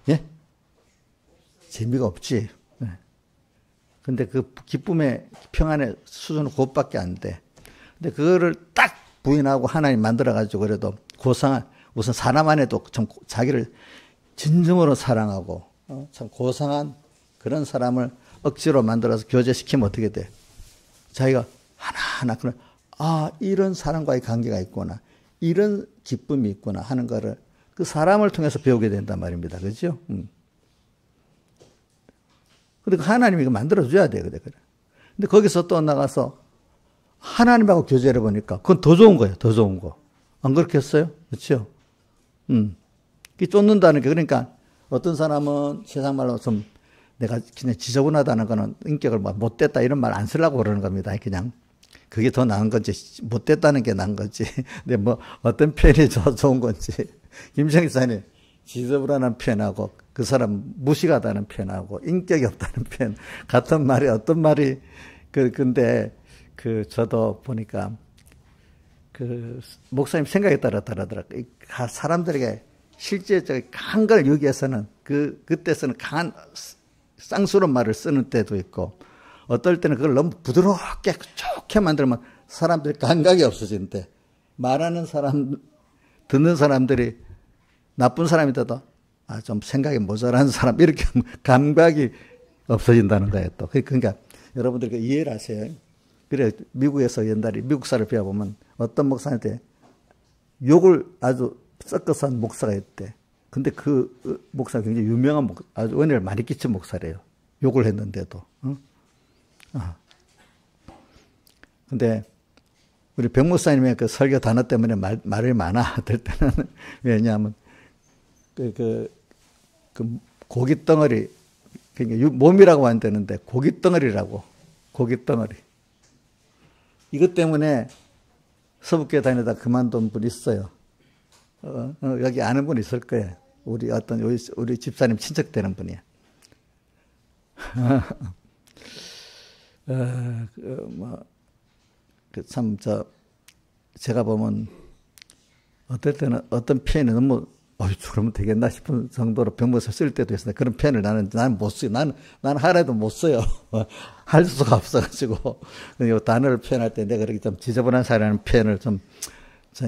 예? 재미가 없지. 예. 근데 그 기쁨의 평안의 수준은 그것밖에 안 돼. 근데 그거를 딱 부인하고 하나님 만들어가지고 그래도 고상한, 우선 사람 안에도 좀 자기를 진정으로 사랑하고, 참 고상한 그런 사람을 억지로 만들어서 교제시키면 어떻게 돼? 자기가 하나하나, 이런 사람과의 관계가 있구나. 이런 기쁨이 있구나 하는 거를 그 사람을 통해서 배우게 된단 말입니다. 그죠? 근데 하나님이 이거 만들어줘야 돼. 근데 거기서 또 나가서 하나님하고 교제를 해보니까 그건 더 좋은 거예요. 더 좋은 거. 안 그렇겠어요? 그렇죠? 이 쫓는다는 게 그러니까 어떤 사람은 세상 말로 좀 내가 그냥 지저분하다는 거는 인격을 못됐다 이런 말 안 쓰려고 그러는 겁니다. 그냥 그게 더 나은 건지 못됐다는 게 나은 건지 근데 어떤 표현이 좋은 건지 김정희 사님 지저분한 표현하고 그 사람 무식하다는 표현하고 인격이 없다는 표현 같은 말이 어떤 말이 근데 저도 보니까 목사님 생각에 따라 다르더라고요. 사람들에게 실제적인 강한 걸 여기 위해서는 그때 쓰는 강한 쌍스러운 말을 쓰는 때도 있고 어떨 때는 그걸 너무 부드럽게 좋게 만들면 사람들이 감각이 없어지는데 말하는 사람 듣는 사람들이 나쁜 사람이라도 좀 생각이 모자란 사람 이렇게 하면 감각이 없어진다는 거예요. 또 그러니까 여러분들 이해를 하세요. 그래 미국에서 옛날에 미국사를 배워보면 어떤 목사한테 욕을 아주 섞어서 한 목사가 있대. 근데 그 목사가 굉장히 유명한 아주 은혜를 많이 끼친 목사래요. 욕을 했는데도. 근데 우리 백 목사님의 그 설교 단어 때문에 말이 많아. 될 때는 왜냐하면 그 고깃덩어리 그러니까 몸이라고 하면 되는데 고깃덩어리라고 고깃덩어리. 이것 때문에 서북교회 다니다 그만둔 분 있어요. 여기 아는 분 있을 거예요. 우리 집사님 친척 되는 분이야. 제가 보면 어떨 때는 어떤 표현이 너무 그러면 되겠나 싶은 정도로 병모서 쓸 때도 있어요. 그런 표현을 나는 못 써요. 나는 하나도 못 써요. 할 수가 없어가지고. 이 단어를 표현할 때 내가 그렇게 좀 지저분한 사람이라는 표현을 저는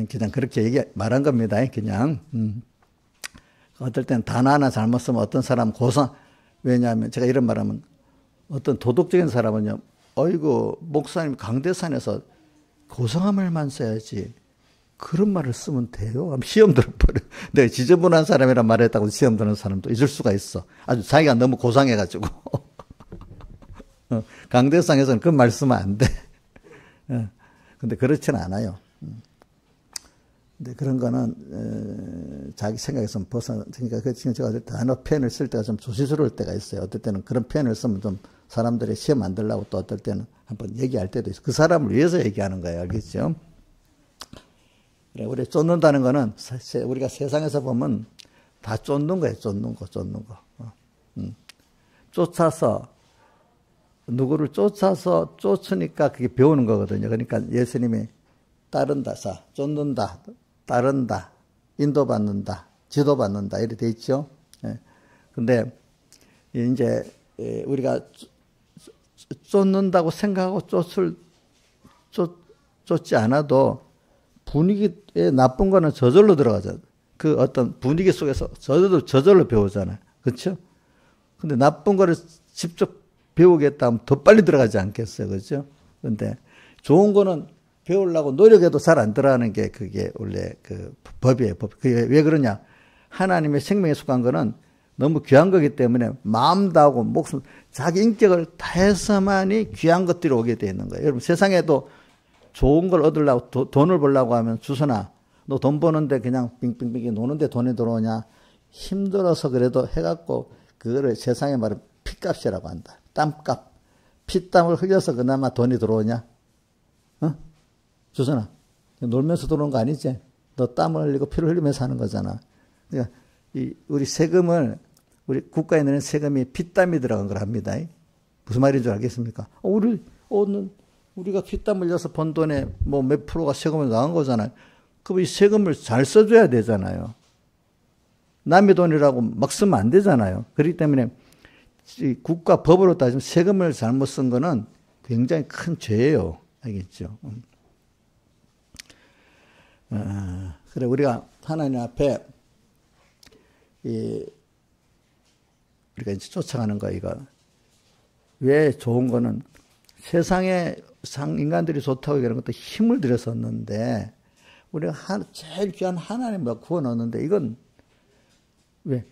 그냥 그렇게 말한 겁니다. 그냥. 어떨 때는 단어 하나 잘못 쓰면 어떤 사람 왜냐하면 제가 이런 말하면 어떤 도덕적인 사람은요, 어이구, 목사님 강대산에서 고상한 말만 써야지. 그런 말을 쓰면 돼요? 시험 들어버려. 내가 지저분한 사람이란 말했다고 시험 드는 사람도 있을 수가 있어. 아주 자기가 너무 고상해가지고. 강대상에서는 그 말 쓰면 안 돼. 근데 그렇지는 않아요. 근데 그런 거는, 자기 생각에서 그러니까 지금 제가 단어 표현을 쓸 때가 좀 조심스러울 때가 있어요. 어떨 때는 그런 표현을 쓰면 좀 사람들이 시험 안 들라고 또 어떨 때는 한번 얘기할 때도 있어요. 그 사람을 위해서 얘기하는 거예요. 알겠죠? 우리 쫓는다는 거는 우리가 세상에서 보면 다 쫓는 거예요. 쫓는 거. 쫓아서 누구를 쫓아서 쫓으니까 그게 배우는 거거든요. 그러니까 예수님이 따른다, 쫓는다, 따른다, 인도받는다, 지도받는다 이렇게 돼 있죠. 근데 이제 우리가 쫓는다고 생각하고 쫓지 않아도 분위기에 나쁜 거는 저절로 들어가잖아. 그 어떤 분위기 속에서 저절로 배우잖아요. 그렇죠? 근데 나쁜 거를 직접 배우겠다 하면 더 빨리 들어가지 않겠어요. 그렇죠? 근데 좋은 거는 배우려고 노력해도 잘 안 들어가는 게 그게 원래 그 법이에요. 법. 그게 왜 그러냐? 하나님의 생명에 속한 거는 너무 귀한 거기 때문에 마음 다하고 목숨, 자기 인격을 다해서만이 귀한 것들이 오게 돼 있는 거예요. 여러분 세상에도 좋은 걸 얻으려고 돈을 벌려고 하면 주선아 너 돈 버는데 그냥 빙빙빙 노는데 돈이 들어오냐? 힘들어서 그래도 해갖고 그거를 세상에 말하면 피값이라고 한다. 땀값. 피땀을 흘려서 그나마 돈이 들어오냐? 어? 주선아 놀면서 들어오는 거 아니지? 너 땀을 흘리고 피를 흘리면서 하는 거잖아. 그러니까 우리 세금을 우리 국가에 내는 세금이 피땀이 들어간 걸 합니다. 무슨 말인 줄 알겠습니까? 우리가 피땀 흘려서 번 돈에 뭐 몇 프로가 세금으로 나간 거잖아요. 그럼 이 세금을 잘 써줘야 되잖아요. 남의 돈이라고 막 쓰면 안 되잖아요. 그렇기 때문에 이 국가 법으로 따지면 세금을 잘못 쓴 거는 굉장히 큰 죄예요. 알겠죠? 그래 우리가 하나님 앞에 우리가 이제 쫓아가는 거 이거 왜 좋은 거는 세상에 인간들이 좋다고 얘기하는 것도 힘을 들였었는데 우리가 제일 귀한 하나님을 구워 넣었는데 이건 왜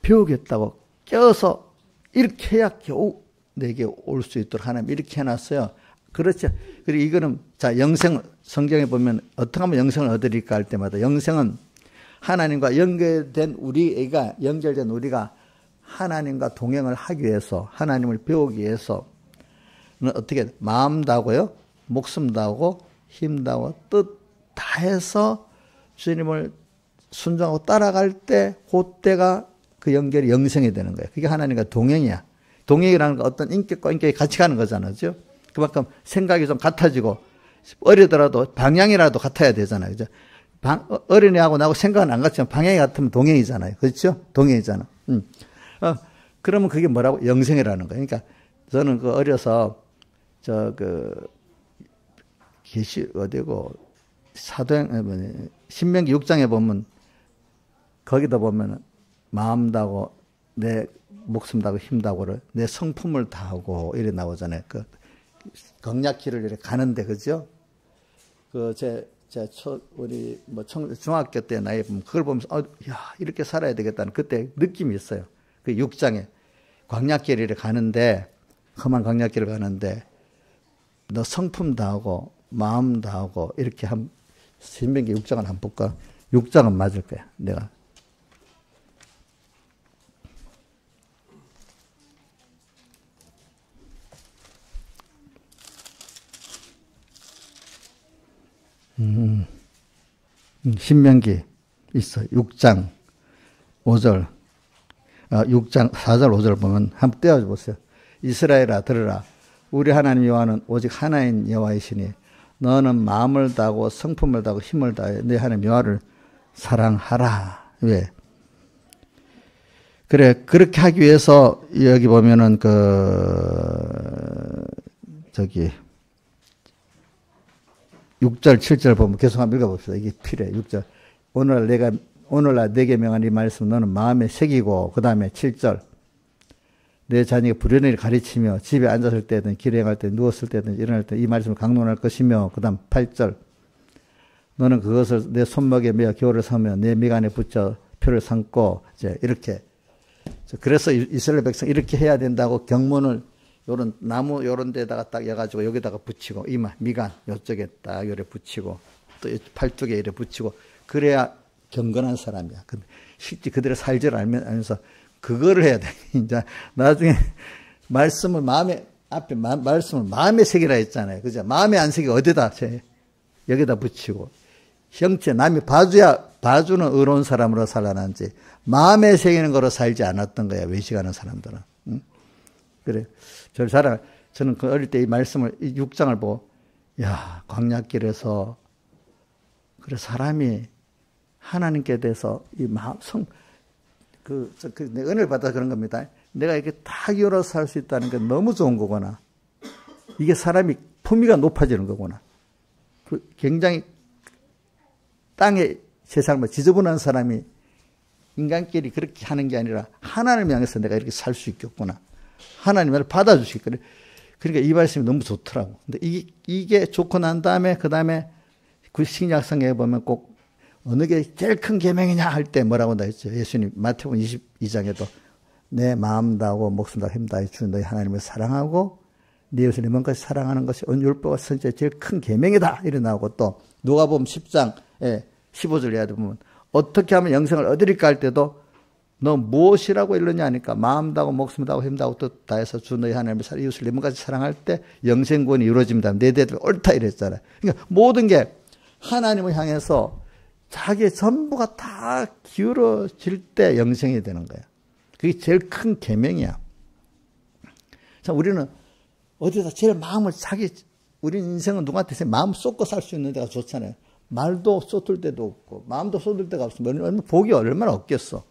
배우겠다고 껴서 이렇게 해야 겨우 내게 올 수 있도록 하나님 이렇게 해놨어요. 그렇죠. 그리고 이거는 자 영생 성경에 보면 어떻게 하면 영생을 얻으릴까 할 때마다 영생은 하나님과 연결된 우리가 하나님과 동행을 하기 위해서 하나님을 배우기 위해서 어떻게 마음 다하고요 목숨 다하고 힘 다하고 뜻 다해서 주님을 순종하고 따라갈 때 그때가 그 연결이 영생이 되는 거예요. 그게 하나님과 동행이야. 동행이라는 건 어떤 인격과 인격이 같이 가는 거잖아요. 그죠? 그만큼 생각이 좀 같아지고 어리더라도 방향이라도 같아야 되잖아요. 그죠? 어린애하고 나하고 생각은 안 같지만 방향이 같으면 동행이잖아요. 그렇죠? 동행이잖아. 그러면 그게 뭐라고? 영생이라는 거예요. 그러니까 저는 그 어려서 계시 어디고 신명기 6장에 보면 거기다 보면 마음 다하고 내 목숨 다하고 힘 다하고를 내 성품을 다하고 이래 나오잖아요. 그 광야길을 이렇게 가는데 그죠? 우리 중학교 때 나이 보면 그걸 보면서 이렇게 살아야 되겠다는 그때 느낌이 있어요. 그 6장에 광야길을 이렇게 가는데 험한 광야길을 가는데 너 성품 다하고 마음 다하고 이렇게 신명기 6장을 한번 볼까? 6장은 맞을 거야. 내가 신명기 있어. 6장 5절 6장 4절 5절 보면 한번 떼어 보세요. 이스라엘아 들으라. 우리 하나님 여호와는 오직 하나인 여호와이시니 너는 마음을 다하고 성품을 다하고 힘을 다해 네 하나님 여호와를 사랑하라. 왜? 그래 그렇게 하기 위해서 여기 보면은 6절 7절 보면 계속 한번 읽어봅시다. 이게 필요해. 6절 오늘날 내게 명한 이 말씀 너는 마음에 새기고 그 다음에 7절 내 자녀가 불연을 가르치며 집에 앉았을 때든 길에 행할 때 누웠을 때든 일어날 때 이 말씀을 강론할 것이며 그 다음 8절 너는 그것을 내 손목에 매어 교를 서며 내 미간에 붙여 표를 삼고 이제 이렇게 그래서 이스라엘 백성 이렇게 해야 된다고 경문을 요런 나무 요런 데다가 딱 여가지고 여기다가 붙이고 이마 미간 요쪽에 딱 요래 붙이고 또 팔뚝에 이래 붙이고 그래야 경건한 사람이야. 근데 실제 그들의 살지를 알면서 그거를 해야 돼. 이제 나중에 말씀을 말씀을 마음에 새기라 했잖아요. 그죠? 마음에 안 새기 어디다 여기다 붙이고 형체 남이 봐주는 의로운 사람으로 살아난지 마음에 새기는 거로 살지 않았던 거야. 외식하는 사람들은. 응? 그래. 저는 그 어릴 때 이 말씀을 이 6장을 보고 광야길에서 그래 사람이 하나님께 대해서 이 마음 내 은혜를 받아 그런 겁니다. 내가 이렇게 다 열어서 살 수 있다는 게 너무 좋은 거구나. 이게 사람이 품위가 높아지는 거구나. 굉장히 땅에 세상을 지저분한 사람이 인간끼리 그렇게 하는 게 아니라 하나님을 향해서 내가 이렇게 살 수 있겠구나. 하나님을 받아주시겠구나. 그러니까 이 말씀이 너무 좋더라고. 근데 이게 좋고 난 다음에, 그 다음에 그 신약성경에 보면 꼭 어느 게 제일 큰 계명이냐 할 때 뭐라고 나 했죠. 예수님 마태복음 22장에도 내 마음 다하고 목숨 다하고 힘 다해 주 너희 하나님을 사랑하고 네 이웃을 네 몸까지 사랑하는 것이 온 율법과 선지자의 제일 큰 계명이다. 이래 나오고 또 누가복음 10장에 15절 이하에 보면 어떻게 하면 영생을 얻으릴까 할 때도 너 무엇이라고 이러냐 하니까 마음 다하고 목숨 다하고 힘 다하고 뜻 다해서 주 너희 하나님을 사랑 이웃을 네 몸까지 사랑할 때 영생구원이 이루어집니다. 내 대답이 옳다 이랬잖아요. 그러니까 모든 게 하나님을 향해서 자기의 전부가 다 기울어질 때 영생이 되는 거야. 그게 제일 큰 계명이야. 자, 우리는 어디다 제일 마음을 우리 인생은 누구한테 마음 쏟고 살 수 있는 데가 좋잖아요. 말도 쏟을 때도 없고 마음도 쏟을 데가 없으면 얼마나 복이 얼마나 없겠어.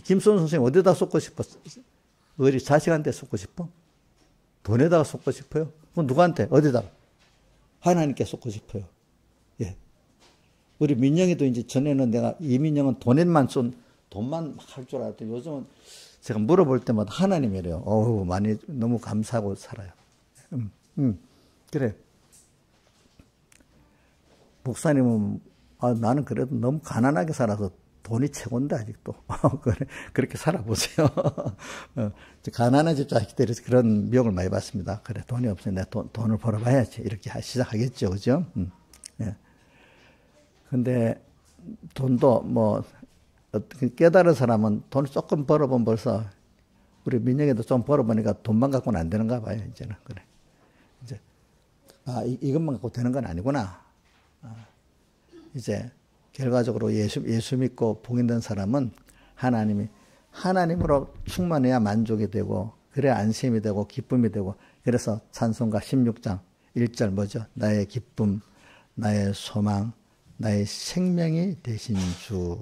김수원 선생님 어디다 쏟고 싶었어? 우리 자식한테 쏟고 싶어? 돈에다가 쏟고 싶어요? 그럼 누구한테? 어디다? 하나님께 쏟고 싶어요. 예. 우리 민영이도 이제 전에는 내가 이민영은 돈만 할 줄 알았더니 요즘은 제가 물어볼 때마다 하나님이래요. 어우, 많이 너무 감사하고 살아요. 그래. 목사님은 나는 그래도 너무 가난하게 살아서 돈이 최고인데 아직도 그렇게 살아보세요. 가난한 집 자식들에서 그런 미혹을 많이 받습니다. 그래 돈이 없으니 내가 돈을 벌어봐야지 이렇게 시작하겠죠, 그죠? 예. 근데 돈도 뭐 깨달은 사람은 돈을 조금 벌어보면 벌써 우리 민영이도 좀 벌어보니까 돈만 갖고는 안 되는가 봐요. 이제는 그래. 이제 이것만 갖고 되는 건 아니구나. 이제 결과적으로 예수 믿고 복인된 사람은 하나님으로 충만해야 만족이 되고 그래야 안심이 되고 기쁨이 되고 그래서 찬송가 16장 1절 뭐죠? 나의 기쁨, 나의 소망, 나의 생명이 되신 주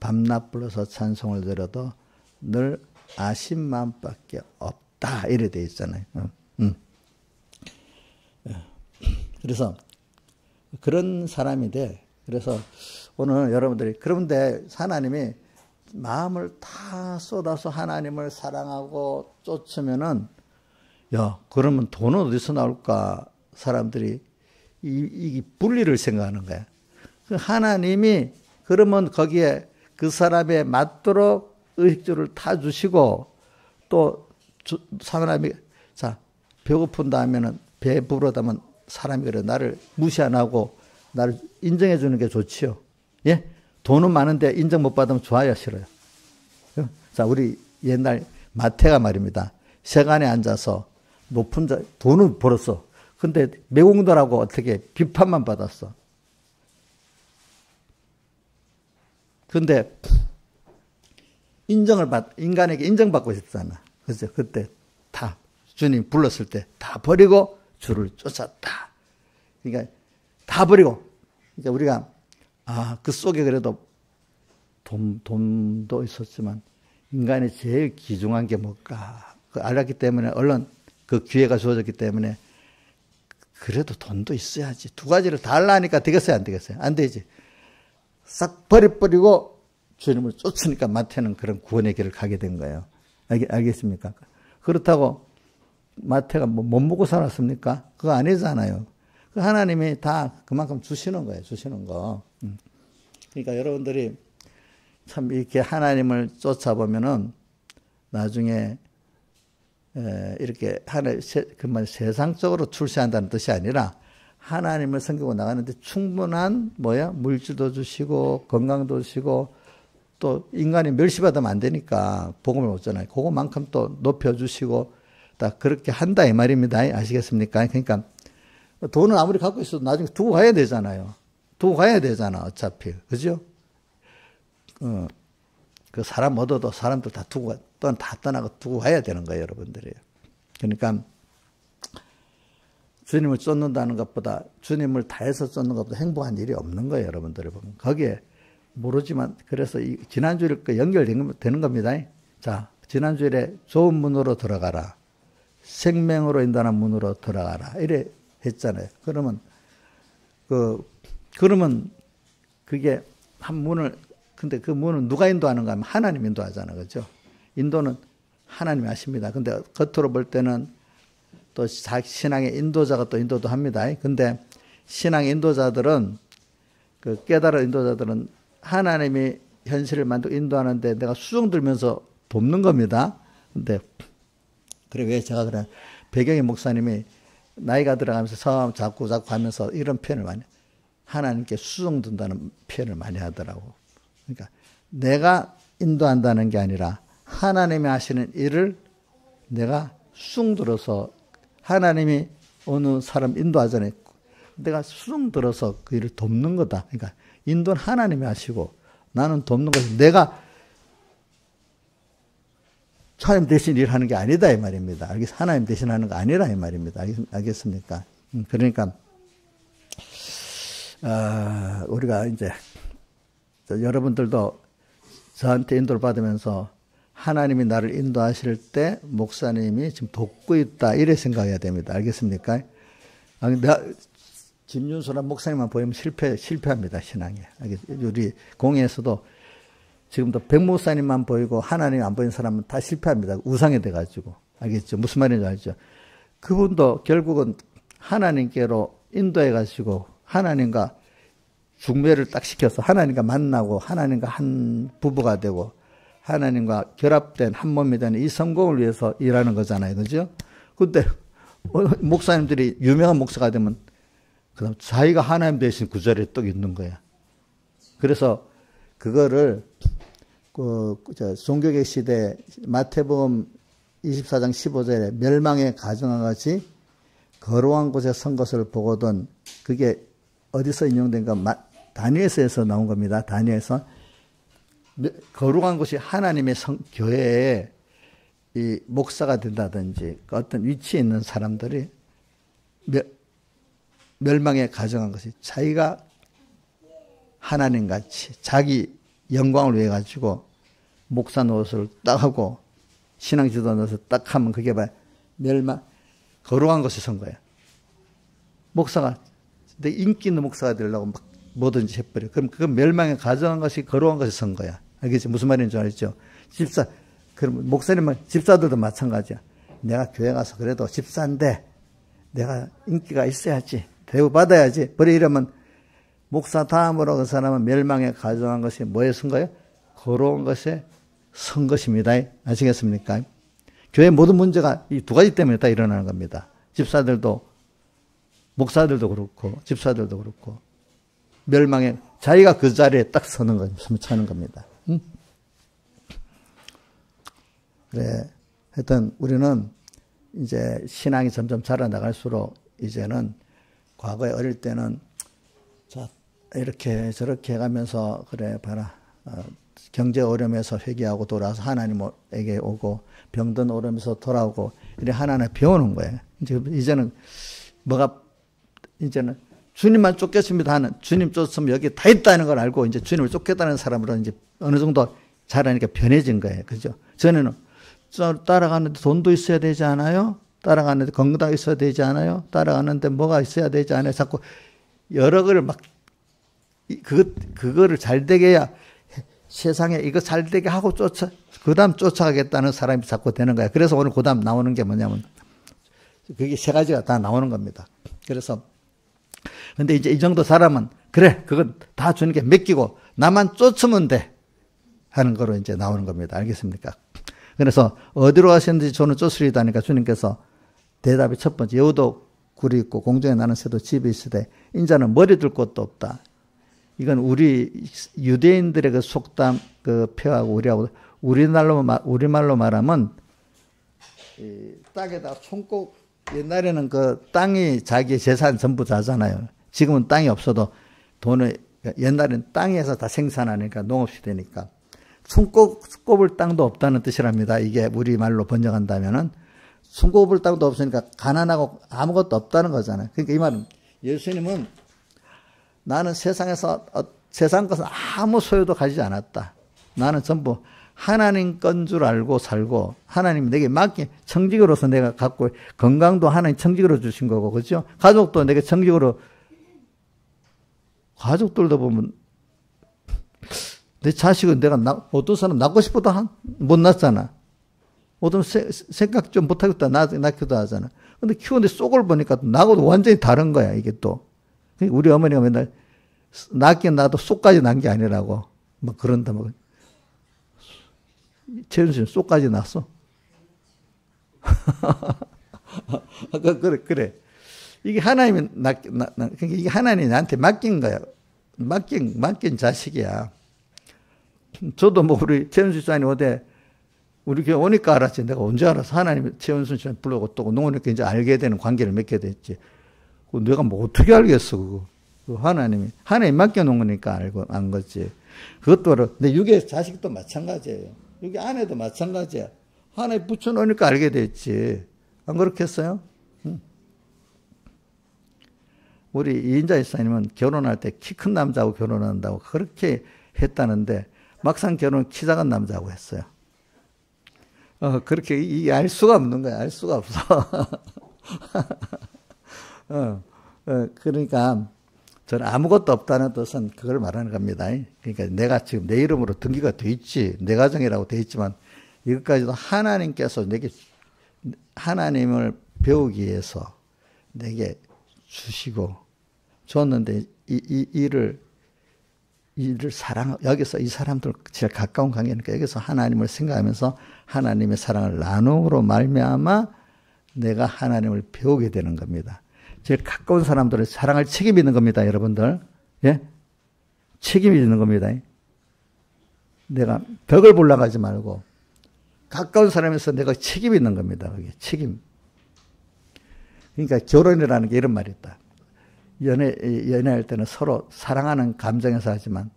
밤낮 불러서 찬송을 드려도 늘 아신 마음밖에 없다 이래 돼 있잖아요. 그래서 그런 사람이 돼. 그래서 오늘 여러분들이 그런데 하나님이 마음을 다 쏟아서 하나님을 사랑하고 쫓으면은 그러면 돈은 어디서 나올까? 사람들이 이 분리를 생각하는 거야. 그 하나님이 그러면 거기에 그 사람에 맞도록 의식주를 타주시고 또 사람이 배고픈다 하면은 배부르다면 사람이 그래 나를 무시 안 하고 나를 인정해 주는 게 좋지요. 예? 돈은 많은데 인정 못 받으면 좋아요, 싫어요? 자, 우리 옛날 마태가 말입니다. 세간에 앉아서 높은 돈은 벌었어. 근데 매국노라고 어떻게 비판만 받았어. 근데 인간에게 인정받고 싶잖아. 그죠? 그때 다 주님 불렀을 때 다 버리고 주를 쫓았다. 그러니까 다 버리고. 그러니까 우리가 그 속에 그래도 돈도 있었지만 인간이 제일 귀중한 게 뭘까? 알았기 때문에 얼른 그 기회가 주어졌기 때문에 그래도 돈도 있어야지. 두 가지를 다 하려니까 되겠어요, 안 되겠어요? 안 되지. 싹 버리고 주님을 쫓으니까 마태는 그런 구원의 길을 가게 된 거예요. 알겠습니까? 그렇다고 마태가 못 먹고 살았습니까? 그거 아니잖아요. 그 하나님이 다 그만큼 주시는 거예요. 주시는 거. 그러니까 여러분들이 참 이렇게 하나님을 쫓아보면은 나중에 이렇게 그만 세상적으로 출세한다는 뜻이 아니라 하나님을 섬기고 나가는데 충분한 물질도 주시고 건강도 주시고 또 인간이 멸시받으면 안 되니까 복음을 얻잖아요. 그거만큼 또 높여주시고 다 그렇게 한다 이 말입니다. 아시겠습니까? 그러니까 돈은 아무리 갖고 있어도 나중에 두고 가야 되잖아요. 두고 가야 되잖아 어차피. 그죠? 그 사람 얻어도 사람들 다 다 떠나고 두고 가야 되는 거예요, 여러분들이. 그러니까 주님을 쫓는다는 것보다 주님을 다해서 쫓는 것보다 행복한 일이 없는 거예요, 여러분들이 보면. 거기에 모르지만 그래서 지난주에 연결되는 겁니다. 자, 지난주에 좋은 문으로 들어가라. 생명으로 인도하는 문으로 들어가라. 이래 했잖아요. 그러면 그게 한 문을, 근데 그 문은 누가 인도하는가 하면 하나님 인도하잖아요. 그죠? 인도는 하나님이 하십니다. 근데 겉으로 볼 때는 또 신앙의 인도자가 또 인도도 합니다. 근데 신앙의 인도자들은, 그 깨달은 인도자들은 하나님이 현실을 만들고 인도하는데 내가 수정 들면서 돕는 겁니다. 근데, 그래, 왜 제가 그래, 배경의 목사님이 나이가 들어가면서 성함 자꾸 하면서 이런 표현을 많이, 하나님께 수정 든다는 표현을 많이 하더라고. 그러니까 내가 인도한다는 게 아니라 하나님이 하시는 일을 내가 수중 들어서, 하나님이 어느 사람 인도하잖아요. 내가 수중 들어서 그 일을 돕는 거다. 그러니까 인도는 하나님이 하시고 나는 돕는 거지. 내가 하나님 대신 일하는 게 아니다 이 말입니다. 하나님 대신 하는 거 아니라 이 말입니다. 알겠습니까? 그러니까 우리가 이제 여러분들도 저한테 인도를 받으면서 하나님이 나를 인도하실 때 목사님이 지금 돕고 있다 이래 생각해야 됩니다. 알겠습니까? 김윤수란 목사님만 보이면 실패합니다. 신앙에. 우리 공예에서도 지금도 백 목사님만 보이고 하나님 안 보이는 사람은 다 실패합니다. 우상이 돼가지고. 알겠죠? 무슨 말인지 알죠? 그분도 결국은 하나님께로 인도해가지고 하나님과 중매를 딱 시켜서 하나님과 만나고 하나님과 한 부부가 되고 하나님과 결합된 한 몸이 되는 이 성공을 위해서 일하는 거잖아요. 그죠? 근데 목사님들이 유명한 목사가 되면 그다음 자기가 하나님 대신 그 자리에 또 있는 거야. 그래서 그거를 종교개혁 시대 마태복음 24장 15절에 멸망의 가정과 같이 거룩한 곳에 선 것을 보거든, 그게 어디서 인용된가? 다니엘서에서 나온 겁니다. 다니엘서. 거룩한 곳이 하나님의 교회에 이 목사가 된다든지 어떤 위치에 있는 사람들이 멸망에 가정한 것이 자기가 하나님같이 자기 영광을 위해 가지고 목사 노릇을 딱 하고 신앙지도 노릇을 딱 하면 그게 거룩한 곳에 선 거예요. 목사가 내 인기 있는 목사가 되려고 막 뭐든지 해버려. 그럼 그건 멸망에 가정한 것이 거룩한 것에 선 거야. 알겠지? 무슨 말인지 알죠? 그럼 목사님은 집사들도 마찬가지야. 내가 교회 가서 그래도 집사인데 내가 인기가 있어야지. 대우받아야지. 그래 이러면 목사 다음으로 그 사람은 멸망에 가정한 것이 뭐에 선 거예요? 거룩한 것에 선 것입니다. 아시겠습니까? 교회 모든 문제가 이 두 가지 때문에 다 일어나는 겁니다. 집사들도, 목사들도 그렇고, 집사들도 그렇고, 멸망에, 자기가 그 자리에 딱 서는 거예요. 서는 겁니다. 응? 그래. 하여튼, 우리는 이제 신앙이 점점 자라나갈수록 이제는 과거에 어릴 때는 자, 이렇게 저렇게 해가면서 그래, 봐라. 경제 어려움에서 회개하고 돌아와서 하나님에게 오고, 병든 어려움에서 돌아오고, 이렇게 하나님 배우는 거예요. 이제는 이제는 주님만 쫓겠습니다 하는, 주님 쫓으면 여기 다 있다는 걸 알고 이제 주님을 쫓겠다는 사람으로 이제 어느 정도 자라니까 변해진 거예요. 그죠? 전에는 따라가는데 돈도 있어야 되지 않아요? 따라가는데 건강 있어야 되지 않아요? 따라가는데 뭐가 있어야 되지 않아요? 자꾸 여러 거를 그거를 잘 되게 해야 세상에 이거 잘 되게 하고 그 다음 쫓아가겠다는 사람이 자꾸 되는 거야. 그래서 오늘 그 다음 나오는 게 뭐냐면, 그게 세 가지가 다 나오는 겁니다. 그래서, 근데 이제 이 정도 사람은, 그래, 그건 다 주님께 맡기고, 나만 쫓으면 돼. 하는 거로 이제 나오는 겁니다. 알겠습니까? 그래서, 어디로 가시는지 저는 쫓으리다 하니까 주님께서 대답이 첫 번째, 여우도 굴이 있고, 공중에 나는 새도 집이 있으되, 인자는 머리 둘 곳도 없다. 이건 우리 유대인들의 그 속담, 그 표하고 우리하고, 우리말로 말하면, 이 땅에다 손꼽, 옛날에는 그 땅이 자기 재산 전부 다잖아요. 지금은 땅이 없어도 돈을, 옛날에는 땅에서 다 생산하니까 농업시대니까. 손꼽을 땅도 없다는 뜻이랍니다. 이게 우리말로 번역한다면은. 손꼽을 땅도 없으니까 가난하고 아무것도 없다는 거잖아요. 그러니까 이 말은 예수님은 나는 세상에서 세상 것은 아무 소유도 가지지 않았다. 나는 전부 하나님 건 줄 알고 살고 하나님 내게 맡긴 청직으로서 내가 갖고 건강도 하나님 청직으로 주신 거고 그렇죠? 가족도 내게 청직으로 가족들도 보면 내 자식은 내가 어떤 사람 낳고 싶어도 못 낳잖아. 어떤 생각 좀 못하겠다 낳기도 하잖아. 근데 키우는데 쏙을 보니까 나하고도 완전히 다른 거야 이게 또. 우리 어머니가 맨날 낳긴 나도 쏙까지 난 게 아니라고 뭐 그런다 뭐. 최윤수 씨는 쏙까지 났어. 그래. 이게 하나님이 그러니까 이게 하나님이 나한테 맡긴 거야. 맡긴 자식이야. 저도 뭐 우리 최윤수 씨님 어제 우리 교회 오니까 알았지. 내가 언제 알았어? 하나님이 최윤수 씨님 불러고 또 노니까 이제 알게 되는 관계를 맺게 됐지. 내가 뭐 어떻게 알겠어, 그거. 하나님이 맡겨놓은 거니까 안 거지. 그것도 내 육의 자식도 마찬가지예요. 여기 아내도 마찬가지야. 하나에 붙여놓으니까 알게 됐지. 안 그렇겠어요? 응. 우리 이인자 집사님은 결혼할 때 키 큰 남자하고 결혼한다고 그렇게 했다는데 막상 결혼은 키 작은 남자하고 했어요. 그렇게 알 수가 없는 거야. 알 수가 없어. 그러니까 저는 아무것도 없다는 뜻은 그걸 말하는 겁니다. 그러니까 내가 지금 내 이름으로 등기가 돼 있지. 내 가정이라고 돼 있지만 이것까지도 하나님께서 내게 하나님을 배우기 위해서 내게 주시고 줬는데 이 일을 여기서 이 사람들 제일 가까운 관계니까 여기서 하나님을 생각하면서 하나님의 사랑을 나눔으로 말미암아 내가 하나님을 배우게 되는 겁니다. 제일 가까운 사람들의 사랑할 책임이 있는 겁니다, 여러분들. 예? 책임이 있는 겁니다. 내가 벽을 보려고 하지 말고 가까운 사람에서 내가 책임이 있는 겁니다. 그게 책임. 그러니까 결혼이라는 게 이런 말이 있다. 연애할 때는 서로 사랑하는 감정에서 하지만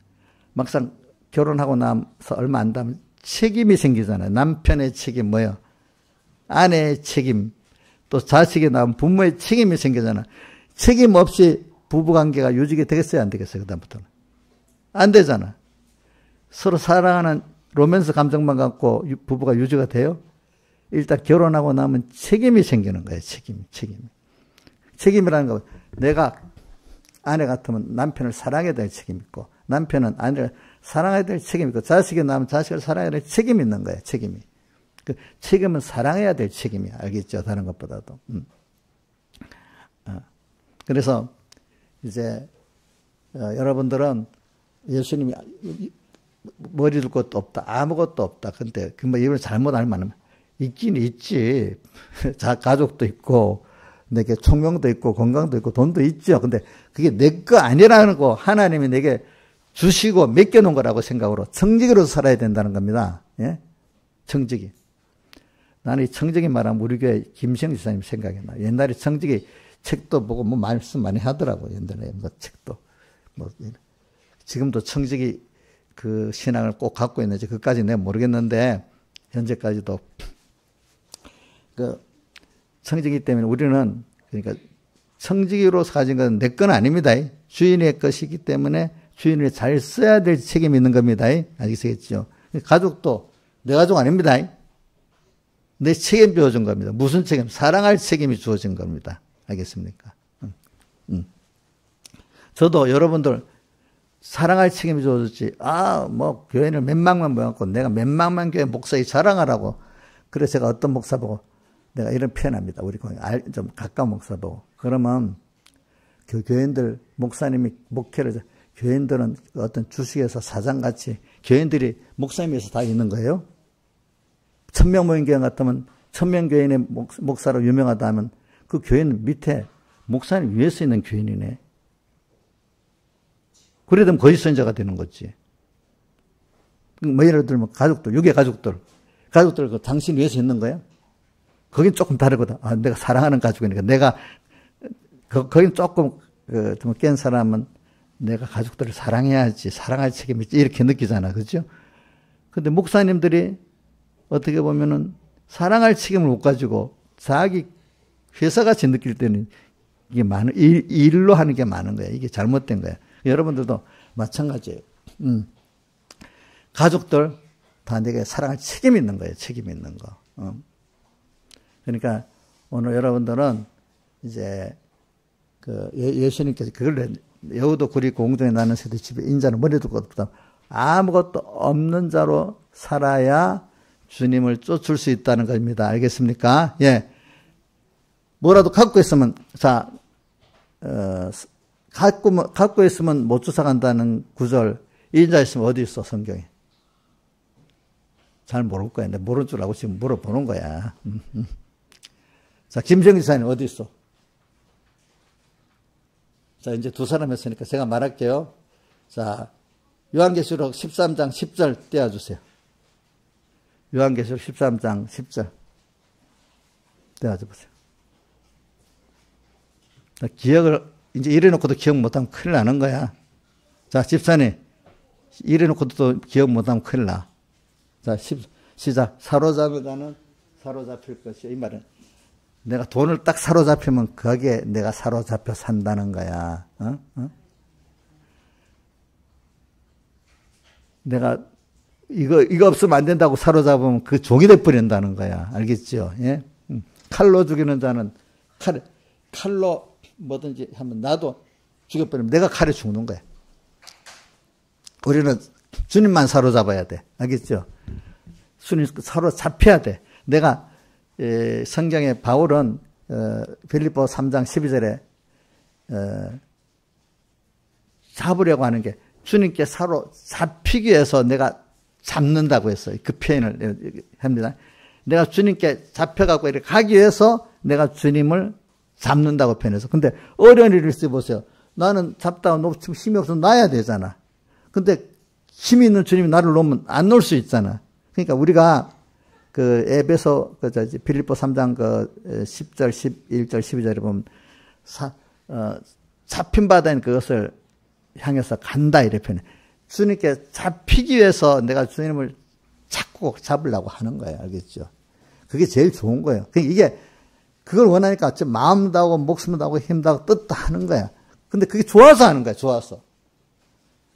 막상 결혼하고 나서 얼마 안 되면 책임이 생기잖아요. 남편의 책임 뭐예요? 아내의 책임. 또 자식이 낳은 부모의 책임이 생기잖아. 책임 없이 부부관계가 유지가 되겠어요? 안 되겠어요? 그다음부터는. 안 되잖아. 서로 사랑하는 로맨스 감정만 갖고 부부가 유지가 돼요? 일단 결혼하고 나면 책임이 생기는 거예요. 책임이. 책임이라는 건 내가 아내 같으면 남편을 사랑해야 될 책임이 있고 남편은 아내를 사랑해야 될 책임이 있고 자식이 낳으면 자식을 사랑해야 될 책임이 있는 거예요. 책임이. 그 책임은 사랑해야 될 책임이야. 알겠죠? 다른 것보다도. 그래서 이제 여러분들은 예수님이 머리 둘 것도 없다. 아무것도 없다. 근데 뭐 이걸 잘못 알면 있긴 있지. 가족도 있고 내게 총명도 있고 건강도 있고 돈도 있죠. 근데 그게 내 거 아니라는 거 하나님이 내게 주시고 맡겨놓은 거라고 생각으로 청직으로 살아야 된다는 겁니다. 예? 청직이. 나는 이 청직이 말하면 우리 교회 김시영 지사님 생각이 나. 옛날에 청직이 책도 보고 뭐 말씀 많이 하더라고. 옛날에 뭐 책도. 뭐 지금도 청직이 그 신앙을 꼭 갖고 있는지 그까지 내가 모르겠는데 현재까지도 그 청지기 때문에 우리는 그러니까 청지기로서 가진 건 내 건 아닙니다. 주인의 것이기 때문에 주인을 잘 써야 될 책임이 있는 겁니다. 알겠죠? 가족도 내 가족 아닙니다. 내 책임 주어진 겁니다. 무슨 책임? 사랑할 책임이 주어진 겁니다. 알겠습니까? 저도 여러분들 사랑할 책임이 주어졌지. 뭐 교회를 몇만만 모였고 내가 몇만만 교회 목사에 자랑하라고. 그래서 제가 어떤 목사 보고 내가 이런 표현합니다. 우리 좀 가까운 목사 보고. 그러면 교인들 목사님이 목회를 교인들은 어떤 주식에서 사장같이 교인들이 목사님에서 다 있는 거예요. 1000명 모인 교회 같으면 1000명 교인의 목사로 유명하다 하면 그 교인 밑에 목사님 위에서 있는 교인이네. 그래 되면 거짓 선자가 되는 거지. 뭐 예를 들면 가족들, 육의 가족들 그 당신 위에서 있는 거예요? 거긴 조금 다르거든. 내가 사랑하는 가족이니까 내가 거긴 조금 좀 깬 사람은 내가 가족들을 사랑해야지, 사랑할 책임이 있지 이렇게 느끼잖아, 그렇죠? 근데 목사님들이 어떻게 보면은 사랑할 책임을 못 가지고 자기 회사같이 느낄 때는 이게 일로 하는 게 많은 거야. 이게 잘못된 거야. 여러분들도 마찬가지예요. 가족들 다 내게 사랑할 책임이 있는 거예요. 책임이 있는 거. 그러니까 오늘 여러분들은 이제 그 예수님께서 그걸 여우도 굴이 공중에 나는 새도 집에 인자는 머리도 없다. 아무것도 없는 자로 살아야 주님을 쫓을 수 있다는 겁니다. 알겠습니까? 예. 뭐라도 갖고 있으면, 자, 갖고 있으면 못 쫓아간다는 구절, 인자 있으면 어디 있어, 성경에? 잘 모를 거야. 근데 모른 줄 알고 지금 물어보는 거야. 자, 김정희 지사님 어디 있어? 자, 이제 두 사람 했으니까 제가 말할게요. 자, 요한계시록 13장 10절 떼어주세요. 요한계시록 13장 10절. 떼어줘 보세요. 자, 기억을, 이제 이래놓고도 기억 못하면 큰일 나는 거야. 자, 집사님. 이래놓고도 또 기억 못하면 큰일 나. 자, 시작. 사로잡으다는 사로잡힐 것이요. 이 말은 내가 돈을 딱 사로잡히면 거기에 내가 사로잡혀 산다는 거야. 내가 이거 없으면 안 된다고 사로잡으면 그 종이 돼버린다는 거야. 알겠죠? 예? 칼로 죽이는 자는 칼로 뭐든지 하면 나도 죽여버리면 내가 칼에 죽는 거야. 우리는 주님만 사로잡아야 돼. 알겠죠? 주님 사로잡혀야 돼. 내가 성경에 바울은 빌립보 3장 12절에 잡으려고 하는 게 주님께 사로잡히기 위해서 내가 잡는다고 했어요. 그 표현을 합니다. 내가 주님께 잡혀가고 이렇게 가기 위해서 내가 주님을 잡는다고 표현해서. 근데 어려운 일을 있어보세요. 나는 잡다가 놓치면 힘이 없어서 놔야 되잖아. 근데 힘이 있는 주님이 나를 놓으면 안 놓을 수 있잖아. 그러니까 우리가 그 에베소 빌립보 3장 그 10절, 11절, 12절에 보면 잡힌 바다인 그것을 향해서 간다 이렇게 표현해. 주님께 잡히기 위해서 내가 주님을 자꾸 잡으려고 하는 거예요. 알겠죠? 그게 제일 좋은 거예요. 이게 그걸 원하니까 마음도 하고 목숨도 하고 힘도 하고 뜻도 하는 거야. 근데 그게 좋아서 하는 거야. 좋아서.